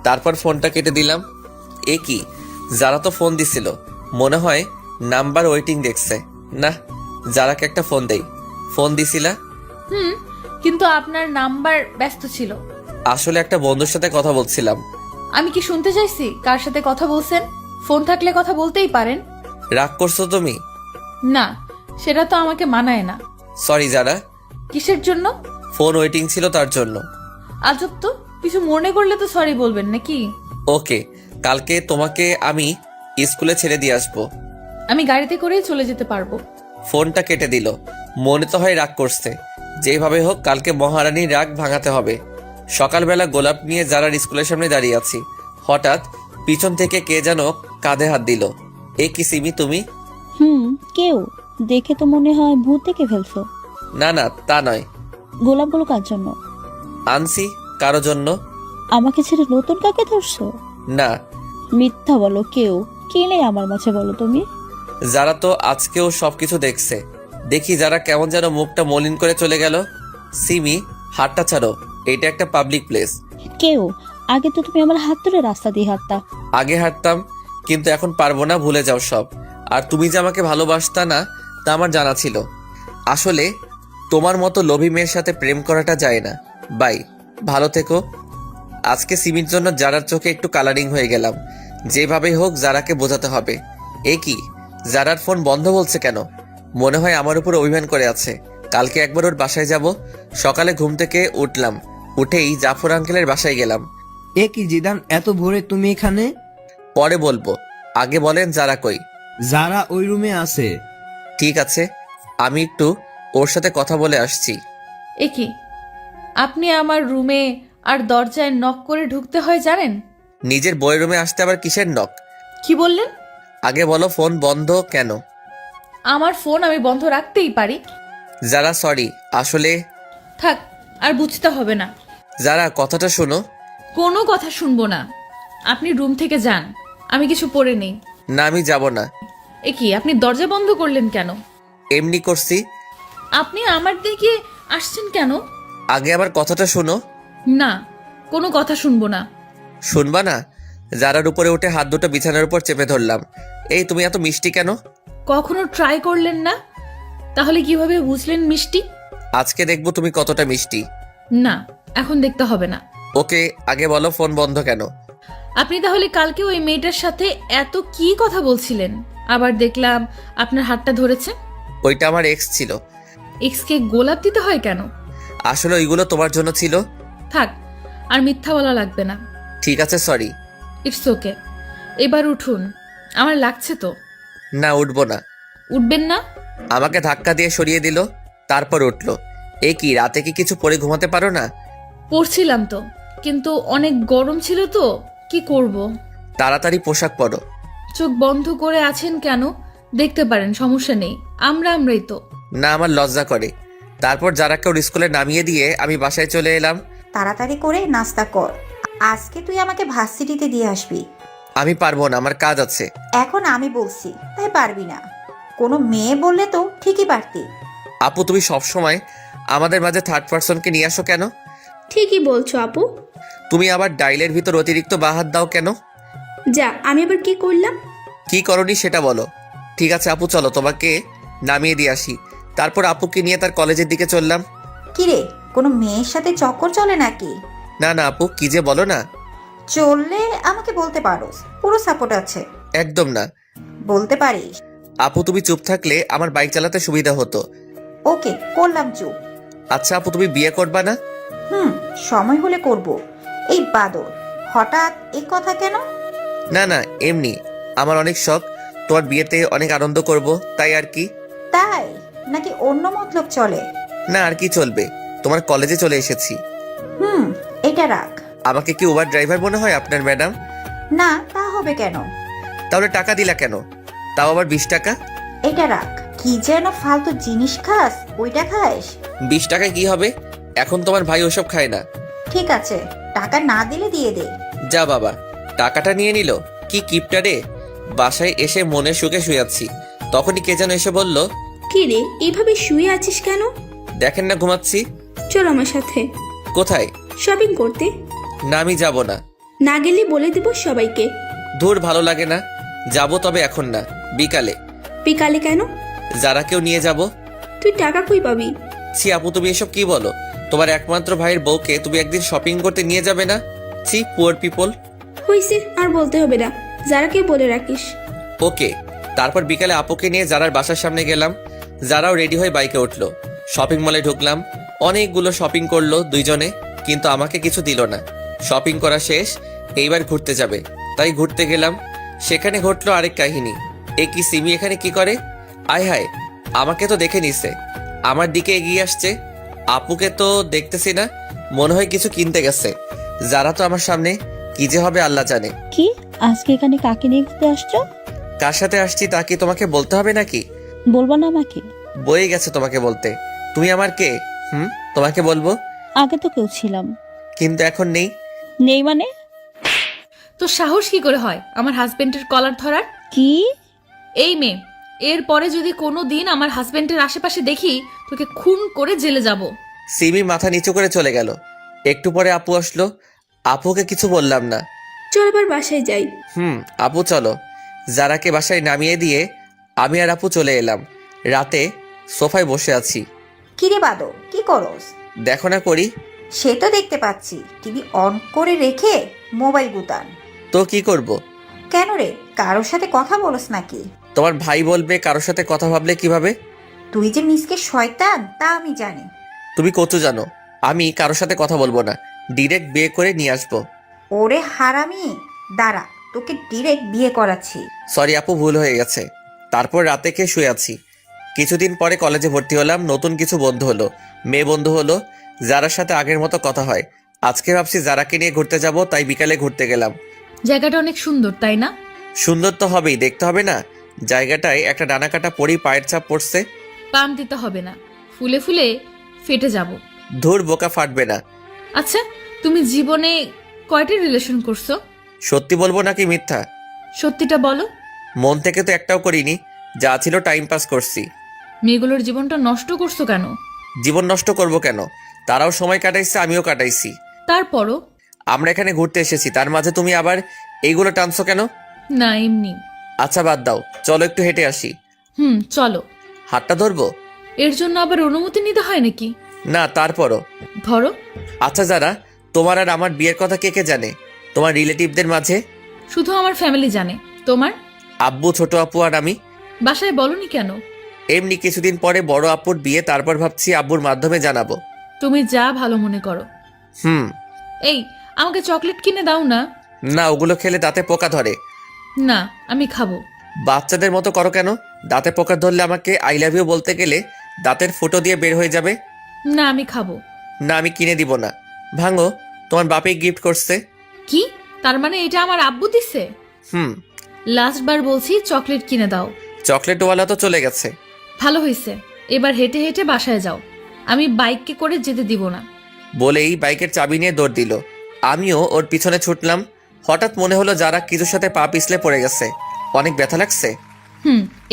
তারপর ফোনটা কেটে দিলাম। এ কি, যারা তো ফোন দিছিল, মনে হয় নাম্বার ওয়েটিং দেখছে। না, যারাকে একটা ফোন দেই। ফোন দিছিলা? কিন্তু আপনার নাম্বার ব্যস্ত ছিল। আসলে একটা বন্ধুর সাথে কথা বলছিলাম। আমি কি শুনতে চাইছি কার সাথে কথা বলছেন? ফোন থাকলে কথা বলতেই পারেন। রাগ করছো তুমি? না, সেটা তো আমাকে মানায় না। সরি যারা। কিসের জন্য? ফোন ওয়েটিং ছিল তার জন্য। আজব তো, কিছু মনে করলে তো সরি বলবেন নাকি? ওকে, কালকে তোমাকে আমি স্কুলে ছেড়ে দিয়ে আসবো। আমি গাড়িতে করেই চলে যেতে পারবো। ফোনটা কেটে দিল। মনে তো হয় রাগ করছে। যেভাবে হোক কালকে মহারানীর রাগ ভাঙাতে হবে। সকালবেলা গোলাপ নিয়ে যারার স্কুলের সামনে দাঁড়িয়ে আছি, হঠাৎ পিছন থেকে কে যেন কাঁধে হাত দিল। এ কি সিমি, তুমি? কেউ দেখে তো মনে হয় ভূত দেখে ফেলছো। না না, তা নয়। গোলাপগুলো কার জন্য? আনছি কারো জন্য। আমাকে ছেড়ে নতুন কাকে ধরছো? না। মিথ্যা বলো, কেউ কে নেই আমার মাঝে, বলো তুমি। যারা তো আজকেও সবকিছু দেখছে। দেখি যারা কেমন যেন মুখটা মলিন করে চলে গেল। সিমি, হাতটা ছাড়ো, এটা একটা পাবলিক প্লেস। কেউ? আগে তো তুমি আমার হাত ধরে রাস্তা দিয়ে হাঁটতা। আগে হাঁটতাম, কিন্তু এখন পারবো না, ভুলে যাও সব। আর তুমি যে আমাকে ভালোবাসতা না, তা আমার জানা ছিল। আসলে তোমার মতো লোভী মেয়ের সাথে প্রেম করাটা যায় না। বাই, ভালো থেকো। আজকে সিমির জন্য যারার চোখে একটু কালারিং হয়ে গেলাম। যেভাবেই হোক যারাকে বোঝাতে হবে। এ কি, যারার ফোন বন্ধ বলছে কেন? মনে হয় আমার উপর অভিমান করে আছে। কালকে একবার ওর বাসায় যাব। সকালে ঘুম থেকে উঠলাম, উঠেই জাফর আঙ্কেলের বাসায় গেলাম। এ কি জিদান, এত ভোরে তুমি এখানে? পরে বলবো, আগে বলেন যারা কই? যারা ওই রুমে আছে। ঠিক আছে, আমি একটু ওর সাথে কথা বলে আসছি। এ কি, আপনি আমার রুমে আর দরজায় নক করে ঢুকতে হয় জানেন? নিজের বইয়ের রুমে আসতে আবার কিসের নক? কি বললেন? আগে বলো ফোন বন্ধ কেন? আমার ফোন আমি বন্ধ রাখতেই পারি। যারা সরি, আসলে থাক, আর বুঝতে হবে না। যারা কথাটা শোনো। কোনো কথা শুনবো না। আপনি রুম থেকে যান, আমি কিছু পরে নেই। না আমি যাব না। এ কি, আপনি দরজা বন্ধ করলেন কেন? এমনি করছি। আপনি আমার দিকে আসছেন কেন? আগে আমার কথাটা শোনো। না, কোনো কথা শুনবো না। শুনবা না? যারার উপরে উঠে হাত দুটো বিছানার উপর চেপে ধরলাম। এই তুমি এত মিষ্টি কেন? কখনো ট্রাই করলেন না? তাহলে কিভাবে বুঝলেন মিষ্টি? আজকে দেখবো তুমি কতটা মিষ্টি। না, এখন দেখতে হবে না। ওকে, আগে বলো ফোন বন্ধ কেন? আপনি তাহলে কালকে ওই মেয়েটার সাথে এত কি কথা বলছিলেন? আবার দেখলাম আপনার হাতটা ধরেছে। ওইটা আমার এক্স ছিল। এক্সকে গোলাপ দিতে হয় কেন? আসলে ওইগুলো তোমার জন্য ছিল। থাক, আর মিথ্যা বলা লাগবে না। ঠিক আছে, সরি। It's okay. এবার উঠুন, আমার লাগছে তো। না, উঠবো না। উঠবেন না? আমাকে ধাক্কা দিয়ে সরিয়ে দিল, তারপর উঠলো। এ কি, রাতে কি কিছু পরে ঘুমাতে পারো না? পড়ছিলাম তো, কিন্তু অনেক গরম ছিল তো, কি করব। তাড়াতাড়ি পোশাক পরো। চোখ বন্ধ করে আছেন কেন? দেখতে পারেন, সমস্যা নেই। আমরাই তো। না, আমার লজ্জা করে। তারপর যারাকে ওর স্কুলে নামিয়ে দিয়ে আমি বাসায় চলে এলাম। তাড়াতাড়ি করে নাস্তা কর, আজকে তুই আমাকে ভার্সিটিতে দিয়ে আসবি। আমি পারবো না, আমার কাজ আছে। এখন আমি বলছি তাই পারবি না? কোনো মেয়ে বললে তো ঠিকই পারতি। আপু, তুমি সবসময় আমাদের মাঝে থার্ড পার্সনকে নিয়ে আসো কেন? ঠিকই বলছো আপু। তুমি আবার ডাইলের ভিতর অতিরিক্ত বাহাত দাও কেন? যা, আমি আবার কি করলাম? কি করনি সেটা বলো। ঠিক আছে আপু, চলো তোমাকে নামিয়ে দিয়ে আসি। তারপর আপুকে নিয়ে তার কলেজের দিকে চললাম। কিরে, কোনো মেয়ের সাথে চক্কর চলে নাকি? না না আপু, কি যে বলো না। চললে আমাকে বলতে পারোস, পুরো সাপোর্ট আছে। একদম না। বলতে পারিস। আপু, তুমি চুপ থাকলে আমার বাইক চালাতে সুবিধা হতো। ওকে, করলাম চুপ। আচ্ছা আপু, তুমি বিয়ে করবা না? সময় হলে করব। এই বাদর, হঠাৎ এই কথা কেন? না না, এমনি আমার অনেক শখ তোমার বিয়েতে অনেক আনন্দ করব, তাই আর কি। তাই নাকি অন্য মতলব চলে? না, আর কি চলবে, তোমার কলেজে চলে এসেছি। এটা রাখ। আমাকে কি উবার ড্রাইভার মনে হয় আপনার ম্যাডাম? না, তা হবে কেন? তাহলে টাকা দিলা কেন? তাও আবার 20 টাকা। এটা রাখ। কি যেন ফালতু জিনিস খাস, ওইটা খাস। 20 টাকায় কি হবে? এখন তোমার ভাই ওসব খায় না। ঠিক আছে, টাকা না দিলে দিয়ে দে। যা বাবা, টাকাটা নিয়ে নিল। কি কিপটা রে। বাসায় এসে মনে সুখে শুয়াচ্ছি, তখনই কে যেন এসে বলল, কি রে, এইভাবে শুয়ে আছিস কেন? দেখেন না ঘুমাচ্ছি। চল আমার সাথে কোথায়? শপিং করতে। না, আমি যাব না। না গেলে বলে দেব সবাইকে। দূর, ভালো লাগে না। যাব, তবে এখন না, বিকালে। বিকালে কেন? যারা কেউ নিয়ে যাব। তুই টাকা কই পাবি? ছি আপু, তুমি এসব কি বলো? তোমার একমাত্র ভাইয়ের বউকে তুমি একদিন শপিং করতে নিয়ে যাবে না? ছি, পুয়ার পিপল। হইছে, আর বলতে হবে না, যারাকে বলে রাখিস। ওকে। তারপর বিকালে আপুকে নিয়ে যারার বাসার সামনে গেলাম। যারাও রেডি হয়ে বাইকে উঠলো। শপিং মলে ঢুকলাম। অনেকগুলো শপিং করলো দুইজনে, কিন্তু আমাকে কিছু দিল না। শপিং করা শেষ, এইবার ঘুরতে যাবে, তাই ঘুরতে গেলাম। সেখানে ঘটলো আরেক কাহিনী। এ কি, সিমি এখানে কি করে? আয় হায়, আমাকে তো দেখে নিছে, আমার দিকে এগিয়ে আসছে। আপুকে তো দেখতেছি না, মনে হয় কিছু কিনতে গেছে। যারা তো আমার সামনে, কি যে হবে আল্লাহ জানে। কি, আজকে এখানে কাকে নিয়ে ঘুরতে আসছো? কার সাথে আসছি তা কি তোমাকে বলতে হবে নাকি? বলবো না আমাকে? বয়ে গেছে তোমাকে বলতে। তুমি আমার কে? তোমাকে বলবো? আগে তো কেউ ছিলাম। কিন্তু এখন নেই। নেই মানে? তো সাহস কি করে হয় আমার হাজবেন্ডের কলার ধরার? কি? এই মেয়ে, এরপরে যদি কোনো দিন আমার হাজবেন্ডের আশেপাশে দেখি, তোকে খুন করে জেলে যাব। সিমি মাথা নিচু করে চলে গেল। একটু পরে আপু আসলো। আপুকে কিছু বললাম না। চল এবার বাসায় যাই। আপু চলো। যারাকে বাসায় নামিয়ে দিয়ে আমি আর আপু চলে এলাম। রাতে সোফায় বসে আছি। কিরে বাদর, কি করস? দেখো না করি। সে তো দেখতে পাচ্ছি, টিভি অন করে রেখে মোবাইল গুতান। তো কি করব? কেন রে, কারোর সাথে কথা বলস নাকি? তোমার ভাই বলবে কারোর সাথে কথা ভাবলে কিভাবে? তুই যে মিসকে শয়তান তা আমি জানি। তুমি কত জানো? আমি কারোর সাথে কথা বলবো না, ডিরেক্ট বিয়ে করে নিয়ে আসবো। ওরে হারামি, দাঁড়া, তোকে ডিরেক্ট বিয়ে করাচ্ছি। সরি আপু, ভুল হয়ে গেছে। তারপর রাতে খেয়ে শুয়ে আছি। কিছুদিন পরে কলেজে ভর্তি হলাম। নতুন কিছু বন্ধু হলো, মেয়ে বন্ধু হলো, যারার সাথে আগের মতো কথা হয়। আজকে ভাবছি যারাকে নিয়ে ঘুরতে যাব, তাই বিকালে ঘুরতে গেলাম। জায়গাটা অনেক সুন্দর, তাই না? সুন্দর তো হবেই, দেখতে হবে না? জায়গাটায় একটা ডানা কাটা পরি পায়ের ছাপ পড়ছে। পাম দিতে হবে না, ফুলে ফুলে ফেটে যাব। ধুর, বোকা, ফাটবে না। আচ্ছা, তুমি জীবনে কয়টা রিলেশন করছো? সত্যি বলবো নাকি মিথ্যা? সত্যিটা বলো। মন থেকে তো একটাও করিনি, যা ছিল টাইম পাস করছি। মেয়েগুলোর জীবনটা নষ্ট করছো কেন? জীবন নষ্ট করব কেন? তারাও সময় কাটাইছে, আমিও কাটাইছি। তারপরও? আমরা এখানে ঘুরতে এসেছি, তার মাঝে তুমি আবার এইগুলো টানছো কেন? না, এমনি। আচ্ছা বাদ দাও, চলো একটু হেঁটে আসি। চলো। হাতটা ধরবো? এর জন্য আবার অনুমতি নিতে হয় নাকি? না, তারপরও। ধরো। আচ্ছা যারা, তোমার আর আমার বিয়ের কথা কে কে জানে তোমার রিলেটিভদের মাঝে? শুধু আমার ফ্যামিলি জানে। তোমার? আব্বু, ছোট আপু আর আমি। বাসায় বলনি কেন? এমনি কিছুদিন পরে বড় আপুর বিয়ে, তারপর ভাবছি আব্বুর মাধ্যমে জানাবো। তুমি যা ভালো মনে করো। হুম। এই, আমাকে চকলেট কিনে দাও না। না, ওগুলো খেলে দাঁতে পোকা ধরে। না, আমি খাবো। বাচ্চাদের মতো করো কেন? দাঁতে পোকা ধরলে আমাকে আই লাভ ইউ বলতে গেলে দাঁতের ফুটো দিয়ে বের হয়ে যাবে। না, আমি খাবো। না, আমি কিনে দিব না। ভাঙো, তোমার বাপে গিফট করছে। কি? তার মানে এটা আমার আব্বু দিছে? হুম। লাস্ট বার বলছি চকলেট কিনে দাও। চকলেটওয়ালা তো চলে গেছে। ভালো হয়েছে, এবার হেঁটে হেঁটে বাসায় যাও। আমি বাইকে করে যেতে দিব না। বলেই বাইকের চাবি নিয়ে দৌড় দিল। আমিও ওর পিছনে ছুটলাম। হঠাৎ মনে হলো যারা কিছুর সাথে পা পিছলে পড়ে গেছে। অনেক ব্যথা লাগছে।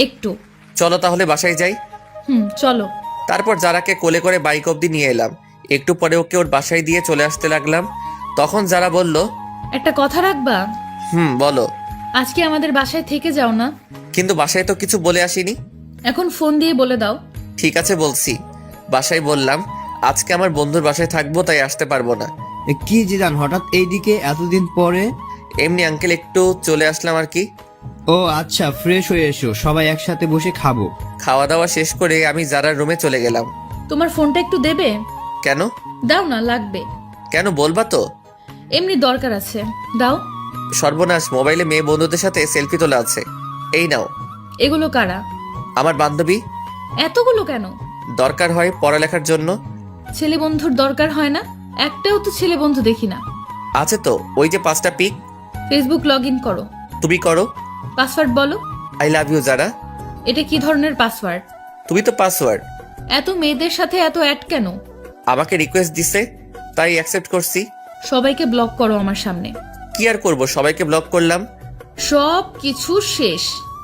একটু। চলো তাহলে বাসায় যাই। চলো। তারপর যারাকে কোলে করে বাইক অবধি নিয়ে এলাম। একটু পরে ওকে ওর বাসায় দিয়ে চলে আসতে লাগলাম। তখন যারা বলল, একটা কথা রাখবা? বলো। আজকে আমাদের বাসায় থেকে যাও না। কিন্তু বাসায় তো কিছু বলে আসিনি। এখন ফোন দিয়ে বলে দাও। ঠিক আছে বলছি। বাসায় বললাম আজকে আমার বন্ধুর বাসায় থাকবো, তাই আসতে পারবো না। কি জিদান, হঠাৎ এইদিকে এতদিন পরে? এমনি আঙ্কেল, একটু চলে আসলাম আর কি। ও আচ্ছা, ফ্রেশ হয়ে এসো, সবাই একসাথে বসে খাবো। খাওয়া দাওয়া শেষ করে আমি যারার রুমে চলে গেলাম। তোমার ফোনটা একটু দেবে? কেন? দাও না, লাগবে। কেন বলবা তো? এমনি দরকার আছে, দাও। সর্বনাশ, মোবাইলে মেয়ে বন্ধুদের সাথে সেলফি তোলা আছে। এই নাও। এগুলো কারা? আমার বান্ধবী। এতগুলো কেন? দরকার হয় পড়ালেখার জন্য। ছেলে বন্ধুর দরকার হয় না? একটাও তো ছেলে বন্ধু দেখি না। আছে তো, ওই যে 5টা পিক। ফেসবুক লগ ইন করো। তুমি করো। পাসওয়ার্ড বলো। আই লাভ ইউ যারা। এটা কি ধরনের পাসওয়ার্ড? তুমি তো পাসওয়ার্ড। এত মেয়েদের সাথে এত অ্যাড কেন? আমাকে রিকোয়েস্ট দিছে, তাই অ্যাকসেপ্ট করছি। সবাইকে ব্লক করো আমার সামনে। কি আর করব, সবাইকে ব্লক করলাম। সব কিছু শেষ,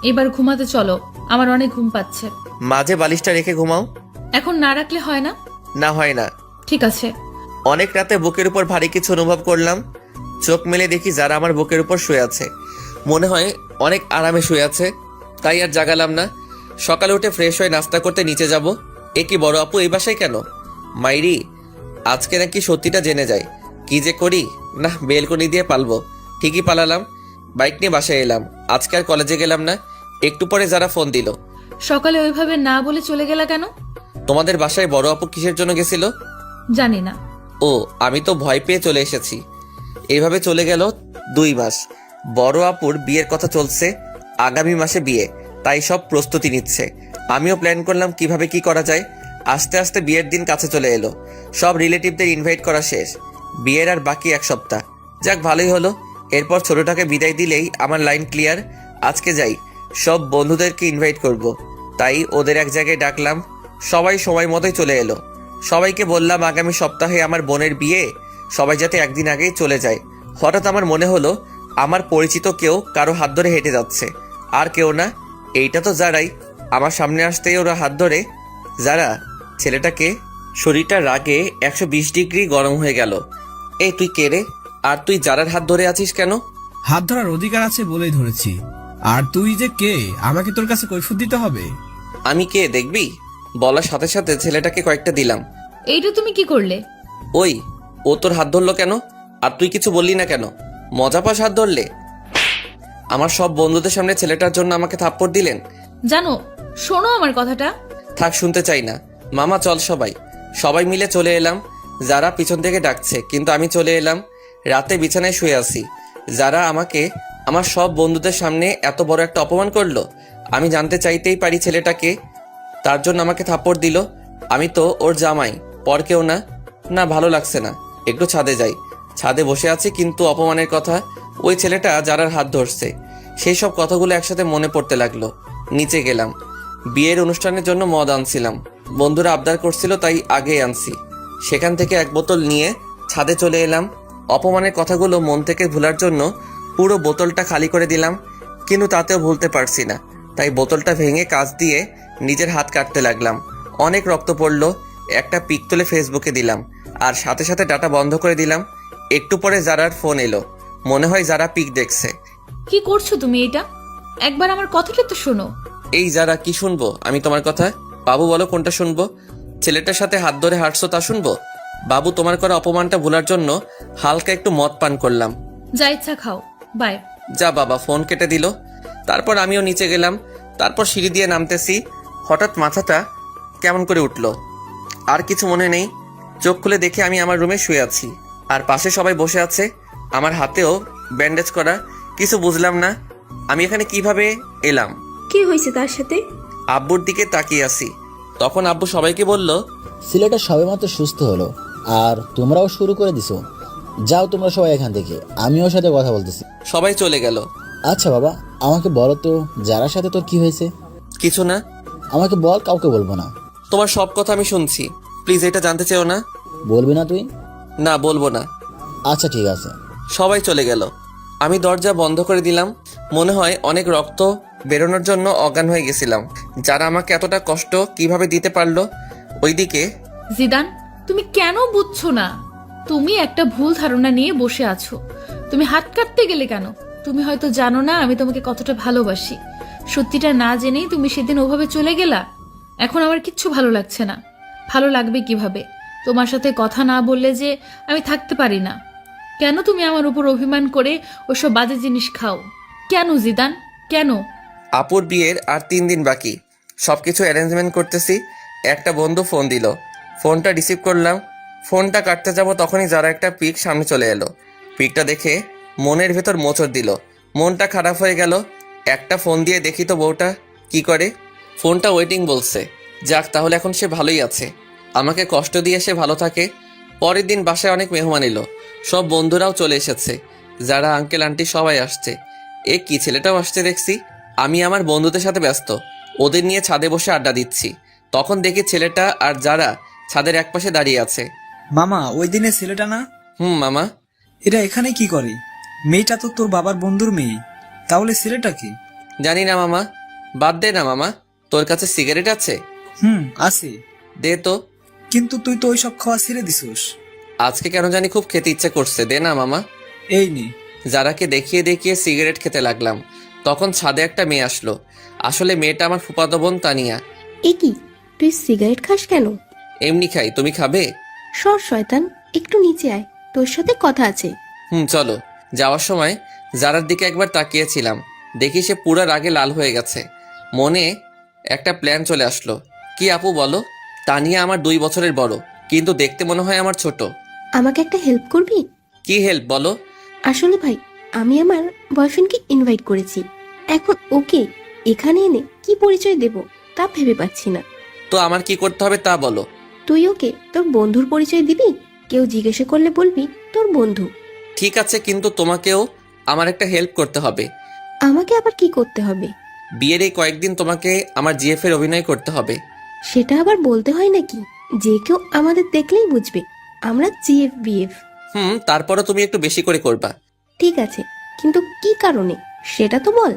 এবার ঘুমাতে চলো, আমার অনেক ঘুম পাচ্ছে। মাঝে বালিশটা রেখে ঘুমাও। এখন না রাখলে হয় না? না, হয় না। ঠিক আছে। অনেক রাতে বুকের উপর ভারী কিছু অনুভব করলাম। চোখ মেলে দেখি যারা আমার বুকের উপর শুয়ে আছে। মনে হয় অনেক আরামে শুয়ে আছে, তাই আর জাগালাম না। সকালে উঠে ফ্রেশ হয়ে নাস্তা করতে নিচে যাব। এ কি বড় আপু এই বাসায় কেন? মাইরি, আজকে নাকি সত্যিটা জেনে যায়। কি যে করি, না বেলকনি দিয়ে পালবো। ঠিকই পালালাম। বাইক নিয়ে বাসায় এলাম। আজকে আর কলেজে গেলাম না। একটু পরে যারা ফোন দিল। সকালে ওইভাবে না বলে চলে গেলা কেন? তোমাদের বাসায় বড় আপু কিসের জন্য গেছিল? জানি না। ও, আমি তো ভয় পেয়ে চলে এসেছি। এইভাবে চলে গেল 2 মাস। বড় আপুর বিয়ের কথা চলছে, আগামী মাসে বিয়ে, তাই সব প্রস্তুতি নিচ্ছে। আমিও প্ল্যান করলাম কিভাবে কি করা যায়। আস্তে আস্তে বিয়ের দিন কাছে চলে এলো। সব রিলেটিভদের ইনভাইট করা শেষ। বিয়ের আর বাকি 1 সপ্তাহ। যাক, ভালোই হলো। এরপর ছোটটাকে বিদায় দিলেই আমার লাইন ক্লিয়ার। আজকে যাই, সব বন্ধুদেরকে ইনভাইট করব। তাই ওদের এক জায়গায় ডাকলাম। সবাই সময় মতোই চলে এলো। সবাইকে বললাম আগামী সপ্তাহে আমার বোনের বিয়ে, সবাই যাতে একদিন আগেই চলে যায়। হঠাৎ আমার মনে হলো আমার পরিচিত কেউ কারো হাত ধরে হেঁটে যাচ্ছে। আর কেউ না, এইটা তো যারাই। আমার সামনে আসতেই ওরা হাত ধরে। যারা, ছেলেটাকে। শরীরটা রাগে 120 ডিগ্রি গরম হয়ে গেল। এই তুই কে রে? আর তুই যারার হাত ধরে আছিস কেন? হাত ধরার অধিকার আছে বলেই ধরেছি। আর তুই যে কে, আমাকে তোর কাছে কৈফিয়ত দিতে হবে? আমি কে দেখবি? বলার সাথে সাথে ছেলেটাকে কয়েকটা দিলাম। এইটা তুমি কি করলে? ওই, ও তোর হাত ধরলো কেন? আর তুই কিছু বললি না কেন? মজা পাস হাত ধরলে? আমার সব বন্ধুদের সামনে ছেলেটার জন্য আমাকে থাপ্পড় দিলেন। জানো, শোনো আমার কথাটা। থাক, শুনতে চাই না। মামা চল, সবাই মিলে চলে এলাম। যারা পিছন থেকে ডাকছে, কিন্তু আমি চলে এলাম। রাতে বিছানায় শুয়ে আছি। যারা আমাকে আমার সব বন্ধুদের সামনে এত বড় একটা অপমান করলো। আমি জানতে চাইতেই পারি ছেলেটাকে, তার জন্য আমাকে থাপ্পড় দিল। আমি তো ওর জামাই, পর কেউ না। না, ভালো লাগছে না। একটু ছাদে যাই। ছাদে বসে আছি, কিন্তু অপমানের কথা, ওই ছেলেটা যারার হাত ধরছে, সেই সব কথাগুলো একসাথে মনে পড়তে লাগলো। নিচে গেলাম। বিয়ের অনুষ্ঠানের জন্য মদ আনছিলাম। বন্ধুরা আবদার করছিল, তাই আগেই আনছি। সেখান থেকে 1 বোতল নিয়ে ছাদে চলে এলাম। অপমানের কথাগুলো মন থেকে ভোলার জন্য পুরো বোতলটা খালি করে দিলাম, কিন্তু তাতেও ভুলতে পারছি না। তাই বোতলটা ভেঙে কাঁচ দিয়ে নিজের হাত কাটতে লাগলাম। অনেক রক্ত পড়লো। একটা পিক তুলে ফেসবুকে দিলাম, আর সাথে সাথে ডাটা বন্ধ করে দিলাম। একটু পরে যারার ফোন এলো, মনে হয় যারা পিক দেখছে। কি করছো তুমি এটা? একবার আমার কথাটা তো শোনো। এই যারা, কি শুনবো আমি তোমার কথা? বাবু বলো কোনটা শুনবো? ছেলেটার সাথে হাত ধরে হাঁটছো তা শুনবো? বাবু, তোমার করা অপমানটা ভোলার জন্য হালকা একটু মদ পান করলাম। যা ইচ্ছা খাও, বাই। যা বাবা, ফোন কেটে দিল। তারপর আমিও নিচে গেলাম। তারপর সিঁড়ি দিয়ে নামতেছি, হঠাৎ মাথাটা কেমন করে উঠলো। আর কিছু মনে নেই। চোখ খুলে দেখে আমি আমার রুমে শুয়ে আছি, আর পাশে সবাই বসে আছে। আমার হাতেও ব্যান্ডেজ করা। কিছু বুঝলাম না আমি এখানে কিভাবে এলাম। কি হয়েছে তার সাথে? আব্বুর দিকে তাকিয়ে আছি। তখন আব্বু সবাইকে বলল, ছেলেটা সবেমাত্র সুস্থ হলো, আর তোমরাও শুরু করে দিছো। যাও তোমরা সবাই এখান থেকে, আমি ওর সাথে কথা বলতেছি। সবাই চলে গেল। আচ্ছা বাবা, আমাকে বলো তো যারার সাথে তোর কি হয়েছে? কিছু না। আমাকে বল, কাউকে বলবো না। তোমার সব কথা আমি শুনছি, প্লিজ এটা জানতে চেও না। বলবি না তুই? না, বলবো না। আচ্ছা ঠিক আছে। সবাই চলে গেল। আমি দরজা বন্ধ করে দিলাম। মনে হয় অনেক রক্ত বেরোনোর জন্য অজ্ঞান হয়ে গেছিলাম। যারা আমাকে এতটা কষ্ট কিভাবে দিতে পারলো। ওইদিকে জিদান, তুমি কেন বুঝছো না? তুমি একটা ভুল ধারণা নিয়ে বসে আছো। তুমি হাত কাটতে গেলে কেন? তুমি হয়তো জানো না আমি তোমাকে কতটা ভালোবাসি। সত্যিটা না জেনেই তুমি সেদিন ওভাবে চলে গেলা। এখন আমার কিচ্ছু ভালো লাগছে না। ভালো লাগবে কিভাবে? তোমার সাথে কথা না বললে যে আমি থাকতে পারি না। কেন তুমি আমার উপর অভিমান করে ওসব বাজে জিনিস খাও? কেন জিদান, কেন? আপুর বিয়ের আর 3 দিন বাকি। সবকিছু অ্যারেঞ্জমেন্ট করতেছি। একটা বন্ধু ফোন দিল। ফোনটা রিসিভ করলাম। ফোনটা কাটতে যাব তখনই যারা একটা পিক সামনে চলে এলো। পিকটা দেখে মনের ভেতর মোচড় দিল। মনটা খারাপ হয়ে গেল। একটা ফোন দিয়ে দেখি তো বউটা কি করে। ফোনটা ওয়েটিং বলছে। যাক, তাহলে এখন সে ভালোই আছে। আমাকে কষ্ট দিয়ে সে ভালো থাকে। পরের দিন বাসায় অনেক মেহমান এলো। সব বন্ধুরাও চলে এসেছে। যারা, আঙ্কেল আন্টি সবাই আসছে। এ কি, ছেলেটাও আসছে দেখছি। আমি আমার বন্ধুদের সাথে ব্যস্ত, ওদের নিয়ে ছাদে বসে আড্ডা দিচ্ছি। তখন দেখি ছেলেটা আর যারা ছাদের একপাশে দাঁড়িয়ে আছে। মামা, ওই দিনের ছেলেটা না? মামা। এটা এখানে কি করে? মেয়েটা তো তোর বাবার বন্ধুর মেয়ে। তাহলে ছেলেটা কি? জানি না মামা, বাদ দে না মামা। তোর কাছে সিগারেট আছে? আছে। দে তো। কিন্তু তুই তো ওইসব খাওয়া ছেড়ে দিছিস। আজকে কেন জানি খুব খেতে ইচ্ছে করছে, দে না মামা। এই নে। যারাকে দেখিয়ে দেখিয়ে সিগারেট খেতে লাগলাম। তখন ছাদে একটা মেয়ে আসলো। আসলে মেয়েটা আমার ফুফাতো বোন তানিয়া। এ কি, তুই সিগারেট খাস কেন? এমনি খাই, তুমি খাবে? সর শয়তান, একটু নিচে আয়, তোর সাথে কথা আছে। চলো। যাওয়ার সময় যারার দিকে একবার তাকিয়েছিলাম, দেখি সে পুরো রাগে লাল হয়ে গেছে। মনে একটা প্ল্যান চলে আসলো। কি আপু বলো? তানিয়া আমার 2 বছরের বড়, কিন্তু দেখতে মনে হয় আমার ছোট। আমাকে একটা হেল্প করবি? কি হেল্প বলো? আসলে ভাই, আমি আমার বয়ফ্রেন্ডকে ইনভাইট করেছি। এখন ওকে এখানে এনে কি পরিচয় দেব তা ভেবে পাচ্ছি না। তো আমার কি করতে হবে তা বলো। তুই ওকে তোর বন্ধুর পরিচয় দিবি। কেউ জিজ্ঞাসা করলে বলবি তোর বন্ধু। ঠিক আছে, কিন্তু তোমাকেও আমার একটা হেল্প করতে হবে। আমাকে আবার কি করতে হবে? বিয়ের এই কয়েকদিন তোমাকে আমার জিএফ এর অভিনয় করতে হবে। সেটা আবার বলতে হয় নাকি? যে কেউ আমাদের দেখলেই বুঝবে আমরা জিএফ বিএফ। তারপরও তুমি একটু বেশি করে করবা। ঠিক আছে, কিন্তু কি কারণে সেটা তো বল।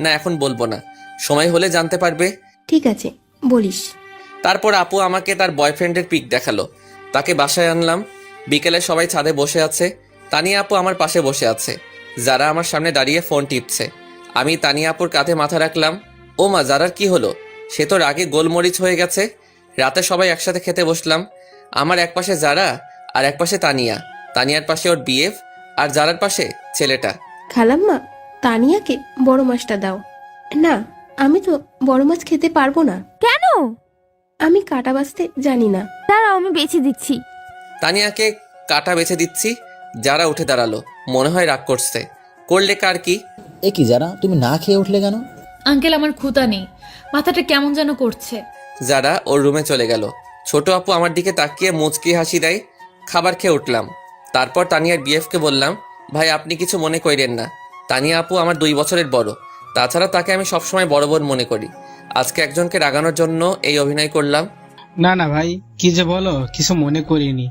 না, এখন বলবো না, সময় হলে জানতে পারবে। ঠিক আছে, বলিস। তারপর আপু আমাকে তার বয়ফ্রেন্ডের পিক দেখালো। তাকে বাসায় আনলাম। বিকেলে সবাই ছাদে বসে আছে। তানিয়া আপু আমার পাশে বসে আছে। যারা আমার সামনে দাঁড়িয়ে ফোন টিপছে। আমি তানিয়া আপুর কাঁধে মাথা রাখলাম। ও মা, যারার কি হলো? সে তো রাগে গোলমরিচ হয়ে গেছে। রাতে সবাই একসাথে খেতে বসলাম। আমার এক পাশে যারা, আর এক পাশে তানিয়া। তানিয়ার পাশে ওর বিএফ, আর যারার পাশে ছেলেটা। খালাম্মা, তানিয়াকে বড় মাছটা দাও। না, আমি তো বড় মাছ খেতে পারবো না। কেন? আমি কাটা বাছতে জানি না। দাঁড়াও, আমি বেছে দিচ্ছি। তানিয়াকে কাটা বেছে দিচ্ছি। যারা উঠে দাঁড়ালো, মনে হয় রাগ করছে। করলে কার কি? এ কি যারা, তুমি না খেয়ে উঠলে কেন? আঙ্কেল, আমার ক্ষুধা নেই, মাথাটা কেমন যেন করছে। যারা ওর রুমে চলে গেল। ছোট আপু আমার দিকে তাকিয়ে মুচকি হাসি দেয়। খাবার খেয়ে উঠলাম। তারপর তানিয়ার বিএফকে বললাম, ভাই আপনি কিছু মনে করেন না। তানিয়া আপু আমার 2 বছরের বড়। তাছাড়া তাকে আমি সবসময় বড় বোন মনে করি। আজকে একজনকে রাগানোর জন্য এই অভিনয় করলাম। না না ভাই, কি যে বলো, কিছু মনে করিনি।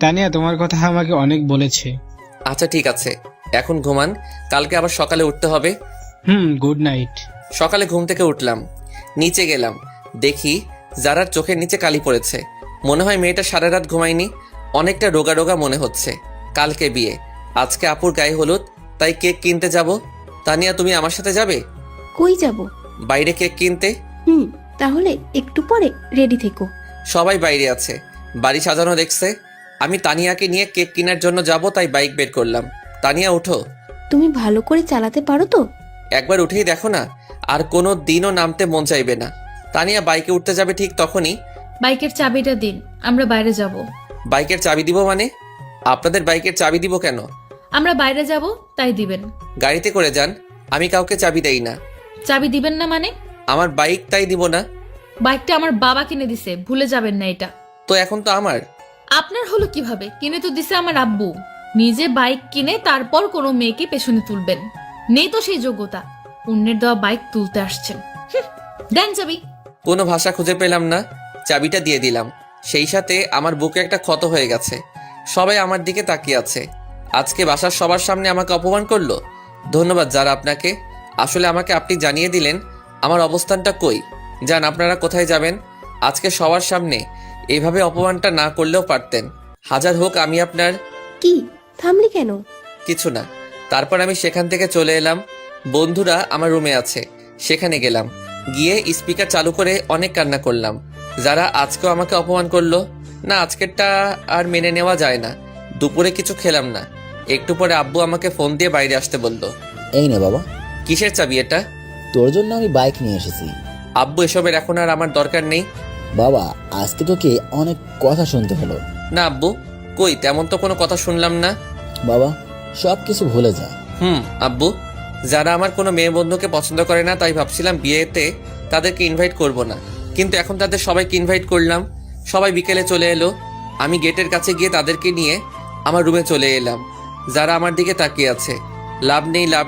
তানিয়া তোমার কথা আমাকে অনেক বলেছে। আচ্ছা ঠিক আছে, এখন ঘুমান, কালকে আবার সকালে উঠতে হবে। Good night. সকালে ঘুম থেকে উঠলাম, নিচে গেলাম, দেখি যারার চোখের নিচে কালি পড়েছে। মনে হয় মেয়েটা সারা রাত ঘুমায়নি, অনেকটা রোগা রোগা মনে হচ্ছে। কালকে বিয়ে, আজকে আপুর গায়ে হলুদ, তাই কেক কিনতে যাব। তানিয়া, তুমি আমার সাথে যাবে? কই যাব? বাইরে কেক কিনতে। তাহলে একটু পরে রেডি থেকো। সবাই বাইরে আছে, বাড়ি সাজানো দেখছে। আমি তানিয়াকে নিয়ে কেক কেনার জন্য যাব, তাই বাইক বের করলাম। তানিয়া ওঠো। তুমি ভালো করে চালাতে পারো তো? একবার উঠেই দেখো না, আর কোনো দিনও নামতে মন চাইবে না। তানিয়া বাইকে উঠতে যাবে ঠিক তখনই, বাইকের চাবিটা দিন, আমরা বাইরে যাব। বাইকের চাবি দিব মানে? আপনাদের বাইকের চাবি দিব কেন? আমরা বাইরে যাব, তাই দিবেন। গাড়িতে করে যান, আমি কাউকে চাবি দেই না। চাবি দিবেন না মানে? আমার বাইক, তাই দিব না। বাইকটা আমার বাবা কিনে দিছে, ভুলে যাবেন না এটা। তো এখন তো আমার। আপনার হলো কিভাবে? কিনে তো দিছে আমার আব্বু। নিজে বাইক কিনে তারপর কোনো মেয়েকে পেছনে তুলবেন, নেই তো সেই যোগ্যতা। অন্যের দেওয়া বাইক তুলতে আসছেন। দেন চাবি। কোনো ভাষা খুঁজে পেলাম না, চাবিটা দিয়ে দিলাম। সেই সাথে আমার বুকে একটা ক্ষত হয়ে গেছে। সবাই আমার দিকে তাকিয়ে আছে। আজকে বাসার সবার সামনে আমাকে অপমান করলো। ধন্যবাদ যারা আপনাকে। আসলে আমাকে আপনি জানিয়ে দিলেন আমার অবস্থানটা কই। যান, আপনারা কোথায় যাবেন? আজকে সবার সামনে এইভাবে অপমানটা না করলেও পারতেন। হাজার হোক আমি আপনার। কি থামলি কেন? কিছু না। তারপর আমি সেখান থেকে চলে এলাম। বন্ধুরা আমার রুমে আছে, সেখানে গেলাম। গিয়ে স্পিকার চালু করে অনেক কান্না করলাম। যারা আজকেও আমাকে অপমান করলো না, আজকেরটা আর মেনে নেওয়া যায় না। দুপুরে কিছু খেলাম না। একটু পরে আব্বু আমাকে ফোন দিয়ে বাইরে আসতে বলল। এই নে বাবা। কিসের চাবি এটা? তোর জন্য আমি বাইক নিয়ে এসেছি। আব্বু, এসবের এখন আর আমার দরকার নেই। বাবা, আজকে তোকে অনেক কথা শুনতে হলো। না আব্বু, কই তেমন তো কোনো কথা শুনলাম না। বাবা, সব কিছু ভুলে যা। আব্বু, যারা আমার কোনো মেয়ে বন্ধুকে পছন্দ করে না, তাই ভাবছিলাম বিয়েতে তাদেরকে ইনভাইট করব না, কিন্তু এখন তাদের সবাইকে ইনভাইট করলাম। সবাই বিকেলে চলে এলো। আমি গেটের কাছে গিয়ে তাদেরকে নিয়ে আমার রুমে চলে এলাম। যারা আমার দিকে তাকিয়ে আছে। লাভ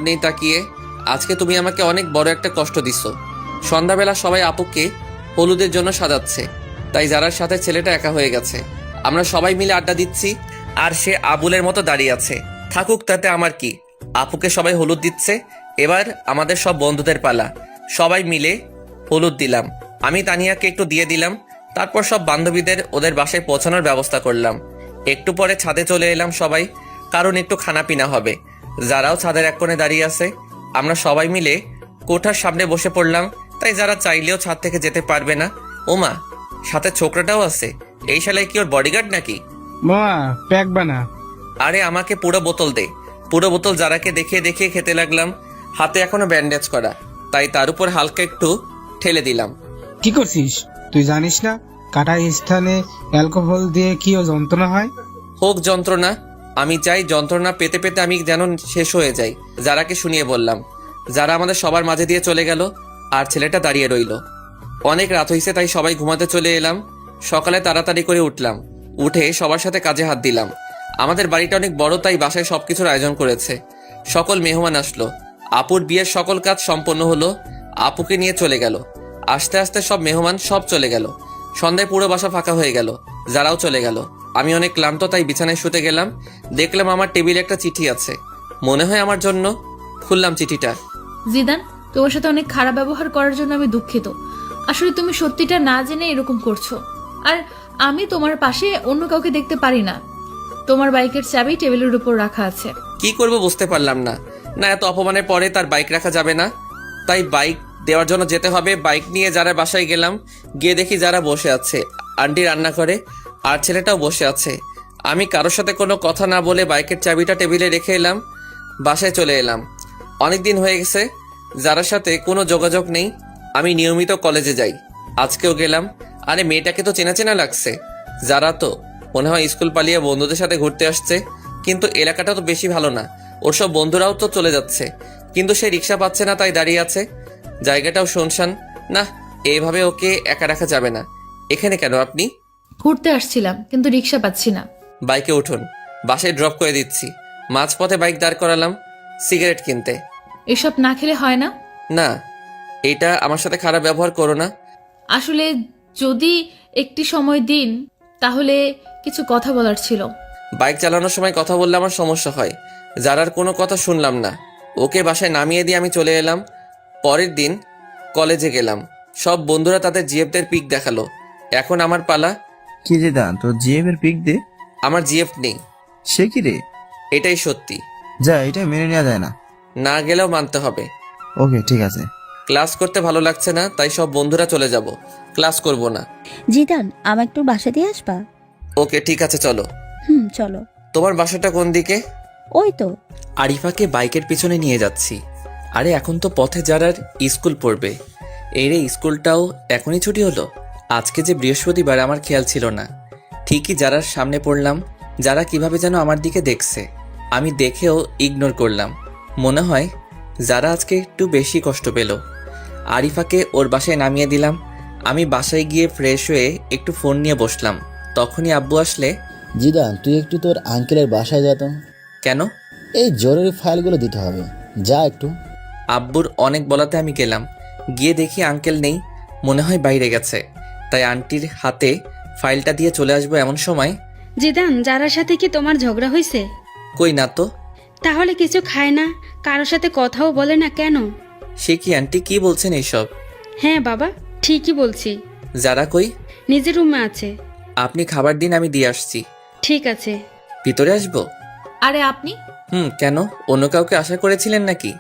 নেই তাকিয়ে। আজকে তুমি আমাকে অনেক বড় একটা কষ্ট দিছো। সন্ধ্যাবেলা সবাই আপুকে হলুদের জন্য সাজাচ্ছে, তাই যারার সাথে ছেলেটা একা হয়ে গেছে। আমরা সবাই মিলে আড্ডা দিচ্ছি, আর সে আবুলের মতো দাঁড়িয়ে আছে। থাকুক, তাতে আমার কি। আপুকে সবাই হলুদ দিচ্ছে, এবার আমাদের সব বন্ধুদের পালা। সবাই মিলে হলুদ দিলাম। আমি তানিয়াকে একটু দিয়ে দিলাম। তারপর সব বান্ধবীদের ওদের বাসায় পৌঁছানোর ব্যবস্থা করলাম। একটু পরে ছাদে চলে এলাম সবাই, কারণ একটু খানাপিনা হবে। যারাও ছাদের এক কোণে দাঁড়িয়ে আছে। আমরা সবাই মিলে কোঠার সামনে বসে পড়লাম, তাই যারা চাইলেও ছাদ থেকে যেতে পারবে না। ওমা, সাথে ছোকরাটাও আছে। এই শালায় কি ওর বডিগার্ড নাকি? মামা, প্যাক বানা। আরে আমাকে পুরো বোতল দে। পুরো বোতল যারাকে দেখিয়ে দেখিয়ে খেতে লাগলাম। হাতে এখনো ব্যান্ডেজ করা, তাই তার উপর হালকা একটু ঠেলে দিলাম। কি করছিস তুই জানিস না কাটা স্থানে অ্যালকোহল দিয়ে কি ও যন্ত্রণা হয়? হোক যন্ত্রণা, আমি চাই যন্ত্রণা পেতে পেতে আমি যেন শেষ হয়ে যাই। যারাকে শুনিয়ে বললাম। যারা আমাদের সবার মাঝে দিয়ে চলে গেল, আর ছেলেটা দাঁড়িয়ে রইল। অনেক রাত হয়েছে, তাই সবাই ঘুমাতে চলে এলাম। সকালে তাড়াতাড়ি করে উঠলাম, উঠে সবার সাথে কাজে হাত দিলাম। আমাদের বাড়িটা অনেক বড়, তাই বাসায় সবকিছুর আয়োজন করেছে। সকল মেহমান আসলো। আপুর বিয়ের সকল কাজ সম্পন্ন হলো। আপুকে নিয়ে চলে গেল। আস্তে আস্তে সব মেহমান সব চলে গেল। সন্ধ্যায় পুরো বাসা ফাঁকা হয়ে গেল। যারাও চলে গেল। আমি অনেক ক্লান্ত, তাই বিছানায় শুতে গেলাম। দেখলাম আমার টেবিলে একটা চিঠি আছে, মনে হয় আমার জন্য। খুললাম চিঠিটা। জিদান, তোমার সাথে অনেক খারাপ ব্যবহার করার জন্য আমি দুঃখিত। আসলে তুমি সত্যিটা না জেনে এরকম করছো, আর আমি তোমার পাশে অন্য কাউকে দেখতে পারি না। তোমার বাইকের চাবি টেবিলের উপর রাখা আছে। কি করব বুঝতে পারলাম না। না, এত অপমানের পরে তার বাইক রাখা যাবে না, তাই বাইক দেওয়ার জন্য যেতে হবে। বাইক নিয়ে যারা বাসায় গেলাম, গিয়ে দেখি যারা বসে আছে। আন্টি রান্না করে, আর ছেলেটাও বসে আছে। আমি কারোর সাথে কোনো কথা না বলে বাইকের চাবিটা টেবিলে রেখে এলাম। বাসায় চলে এলাম। অনেক দিন হয়ে গেছে যারার সাথে কোনো যোগাযোগ নেই। আমি নিয়মিত কলেজে যাই, আজকেও গেলাম। আরে মেয়েটাকে তো চেনা চেনা লাগছে। যারা তো মনে হয় স্কুল পালিয়ে বন্ধুদের সাথে ঘুরতে আসছে, কিন্তু এলাকাটা তো বেশি ভালো না। ওর সব বন্ধুরাও তো চলে যাচ্ছে, কিন্তু সে রিক্সা পাচ্ছে না, তাই দাঁড়িয়ে আছে। জায়গাটাও শুনশান। না, এইভাবে ওকে একা রাখা যাবে না। এখানে কেন আপনি? ঘুরতে আসছিলাম, কিন্তু রিক্সা পাচ্ছি না। বাইকে উঠুন, বাসায় ড্রপ করে দিচ্ছি। মাঝপথে বাইক দাঁড় করালাম সিগারেট কিনতে। এসব না খেলে হয় না। না, এটা আমার সাথে খারাপ ব্যবহার করো না। আসলে যদি একটি সময় দিন, তাহলে কিছু কথা বলার ছিল। বাইক চালানোর সময় কথা বললে আমার সমস্যা হয়। যারার কোনো কথা শুনলাম না, ওকে বাসায় নামিয়ে দিয়ে আমি চলে এলাম। পরের দিন কলেজে গেলাম, সব বন্ধুরা তাদের জিএফদের পিক দেখালো। এখন আমার পালা। কি রে দান, তোর জিএফ এর পিক দে। আমার জিএফ নেই। সে কি রে? এটাই সত্যি। যা, এটা মেনে নেওয়া যায় না। না গেলেও মানতে হবে। ওকে, ঠিক আছে। ক্লাস করতে ভালো লাগছে না, তাই সব বন্ধুরা চলে যাব, ক্লাস করব না। জিদান আমার একটু বাসা দিয়ে আসবা? ওকে ঠিক আছে, চলো। চলো। তোমার বাসাটা কোন দিকে? ওই তো। আরিফাকে বাইকের পিছনে নিয়ে যাচ্ছি। আরে এখন তো পথে যারার স্কুল পড়বে। এই রে, স্কুলটাও এখনই ছুটি হলো। আজকে যে বৃহস্পতিবার, আমার খেয়াল ছিল না। ঠিকই যারার সামনে পড়লাম। যারা কিভাবে যেন আমার দিকে দেখছে, আমি দেখেও ইগনোর করলাম। মনে হয় যারা আজকে একটু বেশি কষ্ট পেল। আরিফাকে ওর বাসায় নামিয়ে দিলাম। আমি বাসায় গিয়ে ফ্রেশ হয়ে একটু ফোন নিয়ে বসলাম। তখনই আব্বু আসলে। জিদান, তুই একটু তোর আঙ্কেলের বাসায় যা তো। কেন? এই জরুরি ফাইলগুলো দিতে হবে, যা একটু। আব্বুর অনেক বলাতে আমি গেলাম। গিয়ে দেখি আঙ্কেল নেই, মনে হয় বাইরে গেছে। তাই আন্টির হাতে ফাইলটা দিয়ে চলে আসবো এমন সময়। জিদান, যারার সাথে কি তোমার ঝগড়া হয়েছে? কই না তো। তাহলে কিছু খায় না, কারোর সাথে কথাও বলে না কেন? সে কি আন্টি, কি বলছেন এইসব? হ্যাঁ বাবা, ঠিকই বলছি। যারা কই? নিজের রুমে আছে। আপনি খাবার দিন, আমি দিয়ে আসছি। ঠিক আছে। ভিতরে আসবো? আরে আপনি? কেন, অন্য কাউকে আশা করেছিলেন নাকি?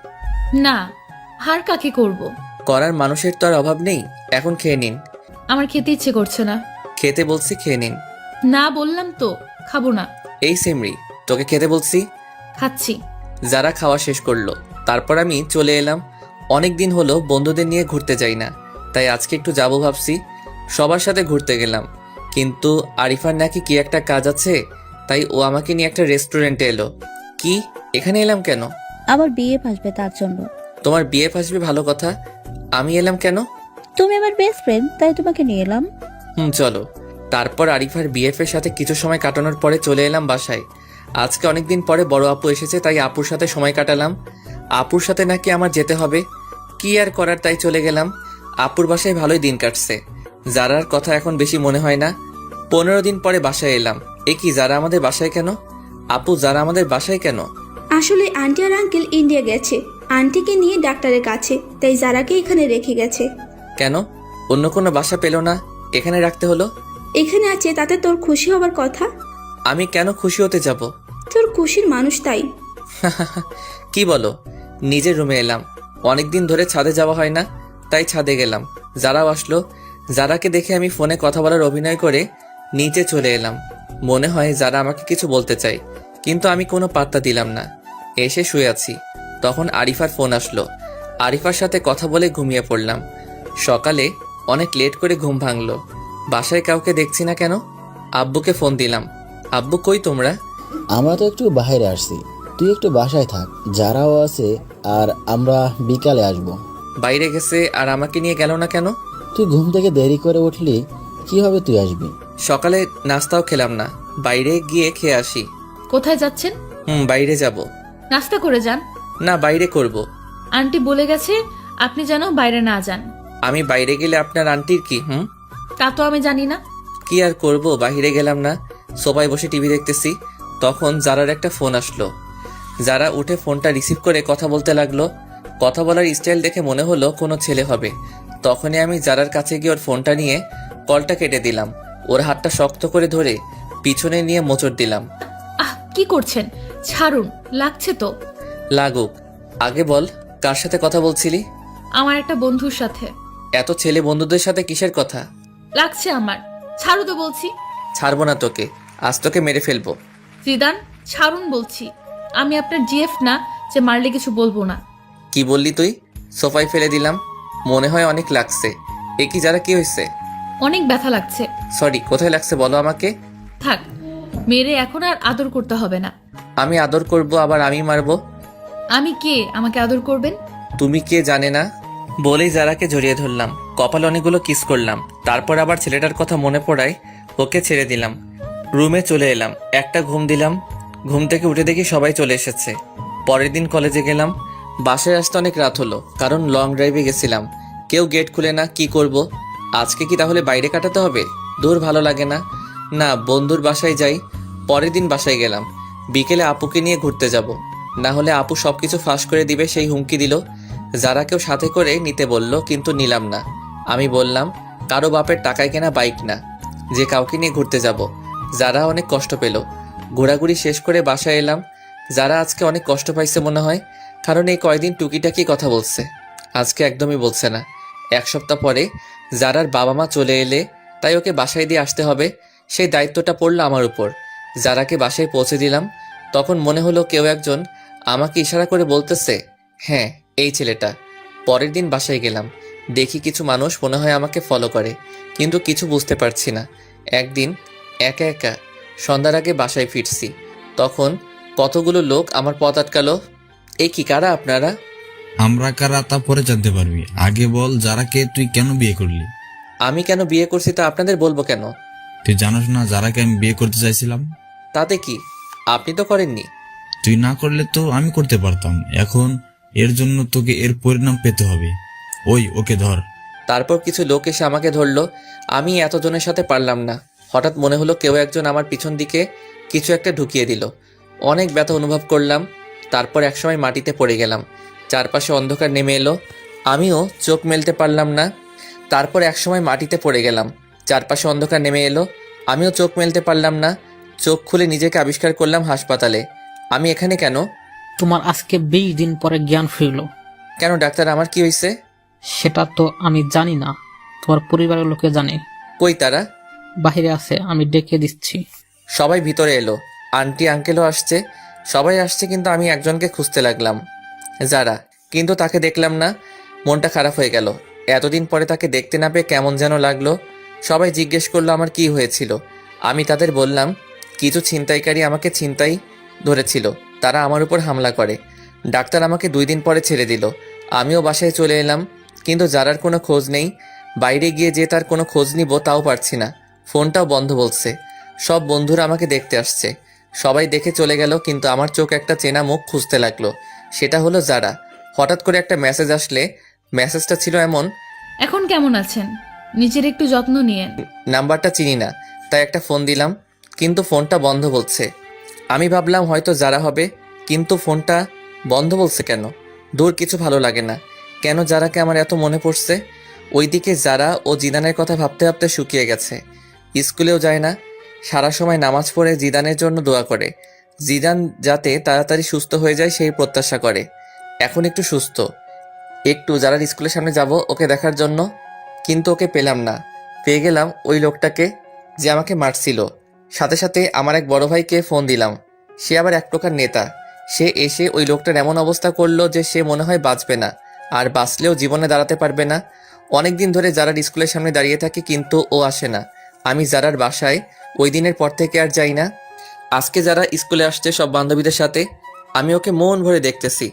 না, হার কাকে করব। করার মানুষের তো আর অভাব নেই। এখন খেয়ে নিন। আমার খেতে ইচ্ছে করছে না। খেতে বলছি, খেয়ে নিন। না বললাম তো, খাবো না। এই সিমরি, তোকে খেতে বলছি। খাচ্ছি। যারা খাওয়া শেষ করলো, তারপর আমি চলে এলাম। অনেক দিন হলো বন্ধুদের নিয়ে ঘুরতে যাই না, তাই আজকে একটু যাবো ভাবছি। সবার সাথে ঘুরতে গেলাম, কিন্তু আরিফার নাকি কি একটা কাজ আছে, তাই ও আমাকে নিয়ে একটা রেস্টুরেন্টে এলো। কি, এখানে এলাম কেন? আমার বিয়ে আসবে তার জন্য। তোমার বিয়ে আসবে, ভালো কথা। আমি এলাম কেন? তুমি আমার বেস্ট ফ্রেন্ড, তাই তোমাকে নিয়ে এলাম। চলো। তারপর আরিফার বিএফ এর সাথে কিছু সময় কাটানোর পরে চলে এলাম বাসায়। আজকে অনেকদিন পরে বড় আপু এসেছে, তাই আপুর সাথে সময় কাটালাম। আপুর সাথে নাকি আমার যেতে হবে, কি আর করার, তাই চলে গেলাম। আপুর বাসায় ভালোই দিন কাটছে। যারার কথা এখন বেশি মনে হয় না। 15 দিন পরে বাসায় এলাম। এ কি, যারা আমাদের বাসায় কেন? আপু, যারা আমাদের বাসায় কেন? আসলে আন্টি আর আঙ্কেল ইন্ডিয়া গেছে, আন্টিকে নিয়ে ডাক্তারের কাছে, তাই যারাকে এখানে রেখে গেছে। কেন, অন্য কোনো বাসা পেল না, এখানে রাখতে হলো? এখানে আছে তাতে তোর খুশি হবার কথা। আমি কেন খুশি হতে যাব? তোর খুশির মানুষ তাই। কি বলো? নিজের রুমে এলাম, অনেকদিন ধরে ছাদে যাওয়া হয় না, তাই ছাদে গেলাম। যারাও আসলো। যারাকে দেখে আমি ফোনে কথা বলার অভিনয় করে নিচে চলে এলাম। মনে হয় যারা আমাকে কিছু বলতে চাই, কিন্তু আমি কোনো পাত্তা দিলাম না। এসে শুয়ে আছি, তখন আরিফার ফোন আসলো। আরিফার সাথে কথা বলে ঘুমিয়ে পড়লাম। সকালে অনেক লেট করে ঘুম ভাঙলো। বাসায় কাউকে দেখছি না কেন। আব্বুকে ফোন দিলাম। আব্বু, কই তোমরা? আমরা তো একটু বাইরে আসছি, তুই একটু বাসায় থাক, যারাও আছে, আর আমরা বিকালে আসব। বাইরে গেছে আর আমাকে নিয়ে গেল না কেন? তুই ঘুম থেকে দেরি করে উঠলি, কিভাবে তুই আসবি? সকালে নাস্তাও খেলাম না, বাইরে গিয়ে খেয়ে আসি। কোথায় যাচ্ছেন? বাইরে যাব। নাস্তা করে যান। না, বাইরে করব। আন্টি বলে গেছে আপনি যেন বাইরে না যান। আমি বাইরে গেলে আপনার আন্টির কি? তা তো আমি জানি না। কি আর করব, বাইরে গেলাম না, সোফায় বসে টিভি দেখতেছি। তখন যারার একটা ফোন আসলো। যারা উঠে ফোনটা রিসিভ করে কথা বলতে লাগলো। কথা বলার স্টাইল দেখে মনে হলো কোনো ছেলে হবে। তখনই আমি যারার কাছে গিয়ে ওর ফোনটা নিয়ে কলটা কেটে দিলাম। ওর হাতটা শক্ত করে ধরে পিছনে নিয়ে মোচড় দিলাম। কি করছেন? ছাড়ুন, লাগছে তো। লাগুক, আগে বল কার সাথে কথা বলছিলি? আমার একটা বন্ধুর সাথে। এত ছেলে বন্ধুদের সাথে কিসের কথা? লাগছে আমার, ছাড়ু তো বলছি। ছাড়বো না তোকে, আজ তোকে মেরে ফেলবো। জিদান, ছাড়ুন বলছি। আমি আপনার জিএফ না যে মারলে কিছু বলবো না। কি বললি তুই? সোফায় ফেলে দিলাম। মনে হয় অনেক লাগছে। এ কি, যারা কি হয়েছে? অনেক ব্যথা লাগছে। সরি, কোথায় লাগছে বলো আমাকে। থাক, মেরে এখন আর আদর করতে হবে না। আমি আদর করব, আবার আমি মারবো? আমি কে আমাকে আদর করবেন? তুমি কে জানে না বলেই যারাকে জড়িয়ে ধরলাম। কপালে অনেকগুলো কিস করলাম। তারপর আবার ছেলেটার কথা মনে পড়ায় ওকে ছেড়ে দিলাম। রুমে চলে এলাম, একটা ঘুম দিলাম। ঘুম থেকে উঠে দেখি সবাই চলে এসেছে। পরের দিন কলেজে গেলাম। বাসায় আসতে অনেক রাত হলো, কারণ লং ড্রাইভে গেছিলাম। কেউ গেট খুলে না, কি করব? আজকে কি তাহলে বাইরে কাটাতে হবে? দূর, ভালো লাগে না। না, বন্ধুর বাসায় যাই। পরের দিন বাসায় গেলাম। বিকেলে আপুকে নিয়ে ঘুরতে যাব। না হলে আপু সবকিছু ফাঁস করে দিবে সেই হুমকি দিল। যারাকেও সাথে করে নিতে বলল, কিন্তু নিলাম না। আমি বললাম কারো বাপের টাকায় কেনা বাইক না যে কাউকে নিয়ে ঘুরতে যাব। যারা অনেক কষ্ট পেল। ঘোরাঘুরি শেষ করে বাসায় এলাম। যারা আজকে অনেক কষ্ট পাইছে মনে হয়, কারণ এই কয়দিন টুকিটাকি কথা বলছে, আজকে একদমই বলছে না। 1 সপ্তাহ পরে যারার বাবা মা চলে এলে তাই ওকে বাসায় দিয়ে আসতে হবে, সেই দায়িত্বটা পড়লো আমার উপর। যারাকে বাসায় পৌঁছে দিলাম, তখন মনে হলো কেউ একজন আমাকে ইশারা করে বলতেছে, হ্যাঁ এই ছেলেটা। পরের দিন বাসায় গেলাম, দেখি কিছু মানুষ মনে হয় আমাকে ফলো করে, কিন্তু কিছু বুঝতে পারছি না। একদিন একা একা সন্ধ্যার আগে বাসায় ফিরছি, তখন কতগুলো লোক আমার পথ আটকালো। এই কি, কারা আপনারা? আমরা কারা তা পরে জানতে পারবি, আগে বল যারাকে তুই কেন বিয়ে করলি? আমি কেন বিয়ে করছি তা আপনাদের বলবো কেন? তুই জানোস না যারাকে আমি বিয়ে করতে চাইছিলাম? তাতে কি, আপনি তো করেননি। তুই না করলে তো আমি করতে পারতাম। এখন এর জন্য তোকে এর পরিণাম পেতে হবে। ওকে ধর। তারপর কিছু লোক এসে আমাকে ধরলো। আমি এতজনের সাথে পারলাম না। হঠাৎ মনে হলো কেউ একজন আমার পিছন দিকে কিছু একটা ঢুকিয়ে দিল। অনেক ব্যথা অনুভব করলাম। তারপর একসময় মাটিতে পড়ে গেলাম। চারপাশে অন্ধকার নেমে এলো, আমিও চোখ মেলতে পারলাম না। তারপর একসময় মাটিতে পড়ে গেলাম, চারপাশে অন্ধকার নেমে এলো, আমিও চোখ মেলতে পারলাম না। চোখ খুলে নিজেকে আবিষ্কার করলাম হাসপাতালে। আমি এখানে কেন? তোমার আজকে 20 দিন পরে জ্ঞান ফিরল। কেন ডাক্তার, আমার কি হয়েছে? সেটা তো আমি জানি না, তোমার পরিবারের লোকে জানে। কই তারা? বাহিরে আছে, আমি ডেকে দিচ্ছি। সবাই ভিতরে এলো, আন্টি আঙ্কেলও আসছে, সবাই আসছে, কিন্তু আমি একজনকে খুঁজতে লাগলাম, যারা। কিন্তু তাকে দেখলাম না, মনটা খারাপ হয়ে গেল। এতদিন পরে তাকে দেখতে না পেয়ে কেমন যেন লাগলো। সবাই জিজ্ঞেস করলো আমার কি হয়েছিল। আমি তাদের বললাম কিছু ছিনতাইকারী আমাকে ছিনতাই ধরেছিল, তারা আমার উপর হামলা করে। ডাক্তার আমাকে 2 দিন পরে ছেড়ে দিল। আমিও বাসায় চলে এলাম, কিন্তু যারার কোনো খোঁজ নেই। বাইরে গিয়ে যে তার কোনো খোঁজ নিব তাও পারছি না, ফোনটাও বন্ধ বলছে। সব বন্ধুরা আমাকে দেখতে আসছে, সবাই দেখে চলে গেল, কিন্তু আমার চোখ একটা চেনা মুখ খুঁজতে লাগলো। সেটা হলো যারা। হঠাৎ করে একটা মেসেজ আসলে, মেসেজটা ছিল এমন, এখন কেমন আছেন, নিজের একটু যত্ন নিয়েন। নাম্বারটা চিনি না, তাই একটা ফোন দিলাম, কিন্তু ফোনটা বন্ধ বলছে। আমি ভাবলাম হয়তো যারা হবে, কিন্তু ফোনটা বন্ধ বলছে কেন? দূর, কিছু ভালো লাগে না। কেন যারাকে আমার এত মনে পড়ছে? ওইদিকে যারা ও জিদানের কথা ভাবতে ভাবতে শুকিয়ে গেছে, স্কুলেও যায় না, সারা সময় নামাজ পড়ে জিদানের জন্য দোয়া করে, জিদান যাতে তাড়াতাড়ি সুস্থ হয়ে যায় সেই প্রত্যাশা করে। এখন একটু সুস্থ, একটু যারা স্কুলের সামনে যাব ওকে দেখার জন্য, কিন্তু ওকে পেলাম না। পেয়ে গেলাম ওই লোকটাকে যে আমাকে মারছিল। সাথে সাথে আমার এক বড় ভাইকে ফোন দিলাম, সে আবার এক প্রকার নেতা। সে এসে ওই লোকটার এমন অবস্থা করলো যে সে মনে হয় বাঁচবে না, আর বাঁচলেও জীবনে দাঁড়াতে পারবে না। অনেক দিন ধরে যারার স্কুলের সামনে দাঁড়িয়ে থাকে, কিন্তু ও আসে না। আমি যারার বাসায় ওই দিনের পর থেকে আর যাই না। আজকে যারা স্কুলে আসছে সব বান্ধবীদের সাথে, আমি ওকে মন ভরে দেখতেছি।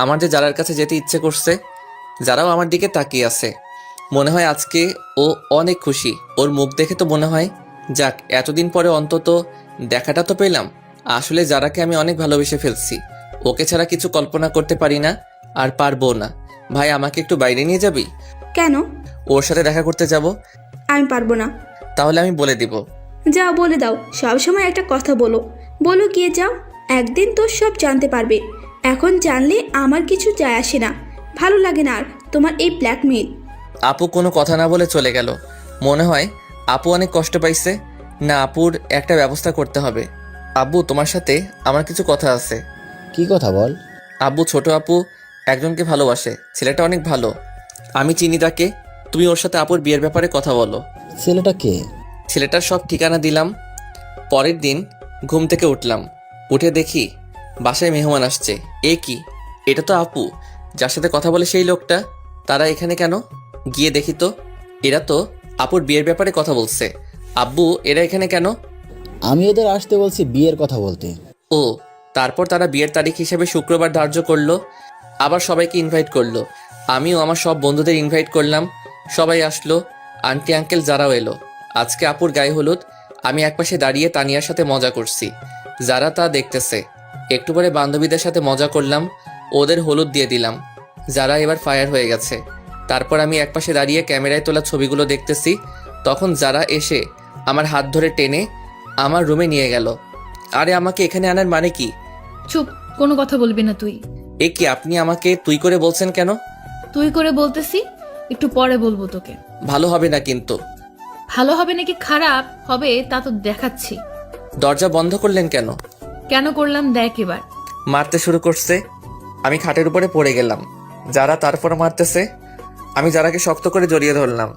আমার যে যারার কাছে যেতে ইচ্ছে করছে, যারাও আমার দিকে তাকিয়ে আছে। মনে হয় আজকে ও অনেক খুশি। ওর মুখ দেখে তো মনে হয়, যাক এতদিন পরে অন্তত দেখাটা তো পেলাম। আসলে যারাকে আমি অনেক ভালোবেসে ফেলছি, ওকে ছাড়া কিছু কল্পনা করতে পারি না, আর পারবো না। ভাই, আমাকে একটু বাইরে নিয়ে যাবি? কেন? ওর সাথে দেখা করতে যাব। আমি পারবো না। তাহলে আমি বলে দিব। যাও, বলে দাও। সব সময় একটা কথা বলো বলো, গিয়ে যাও। একদিন তো সব জানতে পারবে। এখন জানলে আমার কিছু যায় আসে না। ভালো লাগে না আর তোমার এই ব্ল্যাকমেইল। আপু কোনো কথা না বলে চলে গেল। মনে হয় আপু অনেক কষ্ট পাইছে। না, আপুর একটা ব্যবস্থা করতে হবে। আব্বু, তোমার সাথে আমার কিছু কথা আছে। কি কথা বল? আব্বু, ছোট আপু একজনকে ভালোবাসে, ছেলেটা অনেক ভালো। আমি চিনি তাকে। তুমি ওর সাথে আপুর বিয়ের ব্যাপারে কথা বলো। ছেলেটা কে? ছেলেটার সব ঠিকানা দিলাম। পরের দিন ঘুম থেকে উঠলাম, উঠে দেখি বাসায় মেহমান আসছে। এ কি, এটা তো আপু যার সাথে কথা বলে সেই লোকটা। তারা এখানে কেন? গিয়ে দেখি তো, এরা তো আপুর বিয়ের ব্যাপারে কথা বলছে। আব্বু, এরা এখানে কেন? আমি এদের আসতে বলছি বিয়ের কথা বলতে। ও, তারপর তারা বিয়ের তারিখ হিসেবে শুক্রবার ধার্য করলো, আবার সবাইকে ইনভাইট করলো। আমিও আমার সব বন্ধুদের ইনভাইট করলাম, সবাই আসলো। আন্টি আঙ্কেল যারাও এলো। আজকে আপুর গায়ে হলুদ। আমি একপাশে দাঁড়িয়ে তানিয়ার সাথে মজা করছি, যারা তা দেখতেছে। একটু পরে বান্ধবীদের সাথে মজা করলাম, ওদের হলুদ দিয়ে দিলাম। যারা এবার ফায়ার হয়ে গেছে। তারপর আমি একপাশে দাঁড়িয়ে ক্যামেরায় তোলা ছবিগুলো দেখতেছি। তখন যারা এসে আমার হাত ধরে টেনে আমার রুমে নিয়ে গেল। আরে, আমাকে এখানে আনার মানে কি? চুপ, কোনো কথা বলবি না তুই। এ কি আপনি আমাকে তুই করে বলছেন কেন? তুই করে বলতেছি, একটু পরে বলবো তোকে। ভালো হবে না কিন্তু। ভালো হবে নাকি খারাপ হবে তা তো দেখাচ্ছি। দরজা বন্ধ করলেন কেন? কেন করলাম দেখ এবার। মারতে শুরু করছে, আমি খাটের উপরে পড়ে গেলাম। যারা তারপর মারতেছে, আমি যারাকে শক্ত করে জড়িয়ে ধরলাম।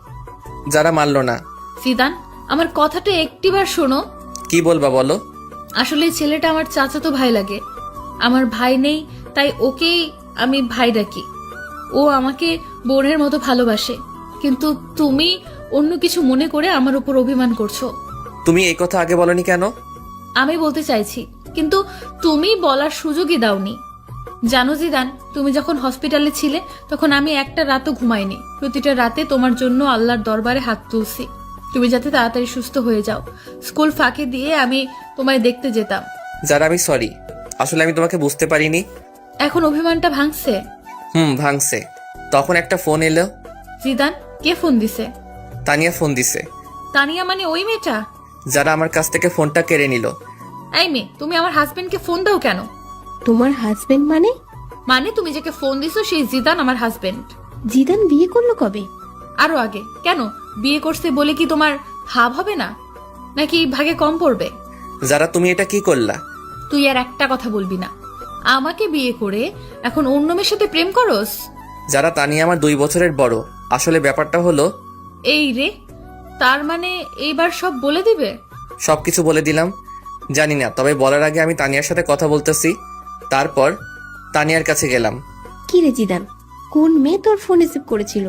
যারা মারল না। জিদান, আমার কথাটা একটিবার শোনো। কি বলবা বলো? আসলে এই ছেলেটা আমার চাচাতো ভাই লাগে। আমার ভাই নেই, তাই ওকেই আমি ভাই ডাকি। ও আমাকে বোনের মতো ভালোবাসে, কিন্তু তুমি অন্য কিছু মনে করে আমার উপর অভিমান করছো। তুমি এই কথা আগে বলনি কেন? আমি বলতে চাইছি, কিন্তু তুমি বলার সুযোগই দাওনি। জানো জিদান, তুমি যখন হসপিটালে ছিলে তখন আমি একটা রাতও ঘুমাইনি। প্রতিটা রাতে তোমার জন্য আল্লাহর দরবারে হাত তুলছি, তুমি যাতে তাড়াতাড়ি সুস্থ হয়ে যাও। স্কুল ফাঁকি দিয়ে আমি তোমায় দেখতে যেতাম। যারা আমি সরি, আসলে আমি তোমাকে বুঝতে পারিনি। এখন অভিমানটা ভাঙছে? ভাঙছে। তখন একটা ফোন এলো। জিদান, কে ফোন দিছে? তানিয়া ফোন দিছে। তানিয়া মানে ওই মেয়েটা? যারা আমার কাছ থেকে ফোনটা কেড়ে নিল। এই মেয়ে, তুমি আমার হাজবেন্ডকে ফোন দাও কেন? তোমার হাজবেন্ড মানে? মানে তুমি যাকে ফোন দিছো সেই জিদান আমার হাজবেন্ড। জিদান বিয়ে করলো কবে? আরো আগে। কেন, বিয়ে করছে বলে কি তোমার ভাব হবে না, নাকি ভাগে কম পড়বে? যারা তুমি এটা কি করলা? তুই আর একটা কথা বলবি না। আমাকে বিয়ে করে এখন অন্য মেয়ের সাথে প্রেম করস? যারা তানিয়া আমার 2 বছরের বড়। আসলে ব্যাপারটা হলো এই রে, তার মানে এইবার সব বলে দিবে? সবকিছু বলে দিলাম। জানি না, তবে বলার আগে আমি তানিয়ার সাথে কথা বলতেছি। তারপর তানিয়ার কাছে গেলাম। কি রে জিদান, কোন মেয়ে তোর ফোন রিসিভ করেছিল?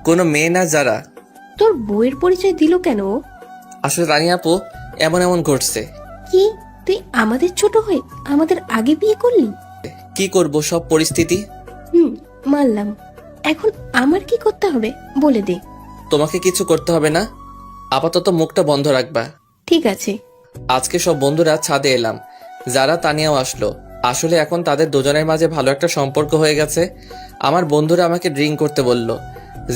কোনো মেয়ে না, যারা। তোর বউয়ের পরিচয় দিল কেন? আসলে তানিয়া আপু, এমন এমন ঘটছে। কি তুই আমাদের ছোট হয়ে আমাদের আগে বিয়ে করলি? কি করব, সব পরিস্থিতি। মানলাম। এখন আমার কি করতে হবে বলে দে। তোমাকে কিছু করতে হবে না, আপাতত মুখটা বন্ধ রাখবা। ঠিক আছে। আজকে সব বন্ধুরা ছাদে এলাম। যারা তানিয়াও আসলো। আসলে এখন তাদের দুজনের মাঝে ভালো একটা সম্পর্ক হয়ে গেছে। আমার বন্ধুরা আমাকে ড্রিঙ্ক করতে বলল।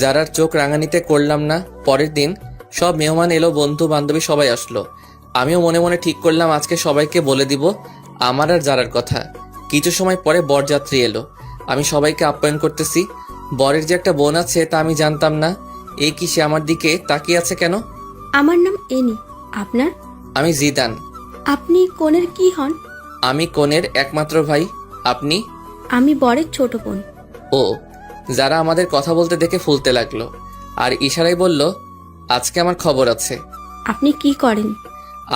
যারার চোখ রাঙানিতে করলাম না। পরের দিন সব মেহমান এলো, বন্ধু বান্ধবী সবাই আসলো। আমিও মনে মনে ঠিক করলাম আজকে সবাইকে বলে দিব আমার আর যারার কথা। কিছু সময় পরে বরযাত্রী এলো। আমি সবাইকে আপ্যায়ন করতেছি। বরের যে একটা বোন আছে তা আমি জানতাম না। এই কি, সে আমার দিকে তাকিয়ে আছে কেন? আমার নাম এনি। আপনার? আমি জিদান। আপনি কনের কি হন? আমি কনের একমাত্র ভাই। আপনি? আমি বরের ছোট বোন। ও। যারা আমাদের কথা বলতে দেখে ফুলতে লাগলো আর ইশারায় বলল আজকে আমার খবর আছে। আপনি কি করেন?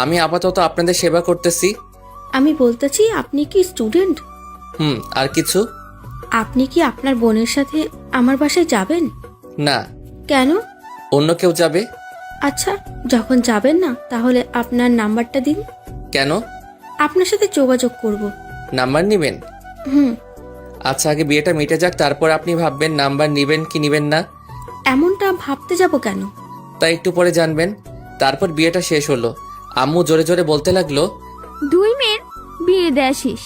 আমি আপাতত আপনাদের সেবা করতেছি। আমি বলতেছি, আপনি কি স্টুডেন্ট? আর কিছু? আপনি কি আপনার বোনের সাথে আমার বাসায় যাবেন? না। কেন? অন্য কেউ যাবে। আচ্ছা, যখন যাবেন না তাহলে আপনার নাম্বারটা দিন। কেন? আপনার সাথে যোগাযোগ করব। নাম্বার নিবেন? আচ্ছা, আগে বিয়েটা মিটে যাক, তারপর আপনি ভাববেন নাম্বার নিবেন কি নিবেন না। এমনটা ভাবতে যাব কেন? তাই একটু পরে জানবেন। তারপর বিয়েটা শেষ হলো। আম্মু জোরে জোরে বলতে লাগলো 2 মেয়ের বিয়ে দেয়া শেষ,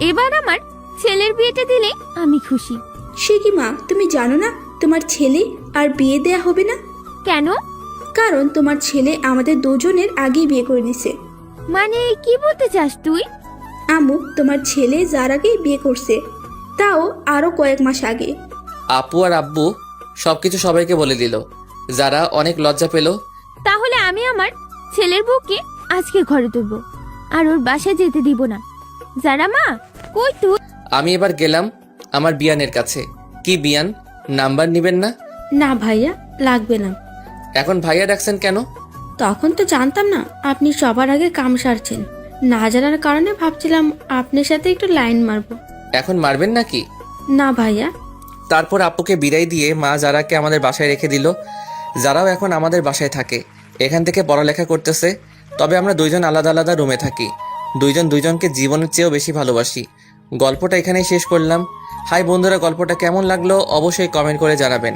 এবার আমার ছেলের বিয়েটা দিলে আমি খুশি। সে কি মা, তুমি জানো না তোমার ছেলে আর বিয়ে দেয়া হবে না? কেন? কারণ তোমার ছেলে আমাদের দুজনের আগেই বিয়ে করে দিছে। মানে কি বলতে চাস তুই? আম্মু, তোমার ছেলে যার আগেই বিয়ে করছে, তাও আরো কয়েক মাস আগে। আপু আর আব্বু সবকিছু সবাইকে বলে দিল। যারা অনেক লজ্জা পেল। তাহলে আমি আমার ছেলের বউকে আজকে ঘরে তুলবো আর ওর বাসায় যেতে দিব না। যারা মা, কই তুই? আমি এবার গেলাম আমার বিয়ানের কাছে। কি বিয়ান, নাম্বার নিবেন না? না ভাইয়া, লাগবে না। এখন ভাইয়া ডাকছেন কেন? তখন তো জানতাম না আপনি সবার আগে কাম সারছেন। না জানার কারণে ভাবছিলাম আপনার সাথে একটু লাইন মারবো। এখন মারবেন নাকি? না ভাইয়া। তারপর আপুকে বিদায় দিয়ে মা যারাকে আমাদের বাসায় রেখে দিল। যারাও এখন আমাদের বাসায় থাকে, এখান থেকে পড়ালেখা করতেছে। তবে আমরা দুইজন আলাদা আলাদা রুমে থাকি। দুইজন দুইজনকে জীবনের চেয়েও বেশি ভালোবাসি। গল্পটা এখানেই শেষ করলাম। হাই বন্ধুরা, গল্পটা কেমন লাগলো অবশ্যই কমেন্ট করে জানাবেন।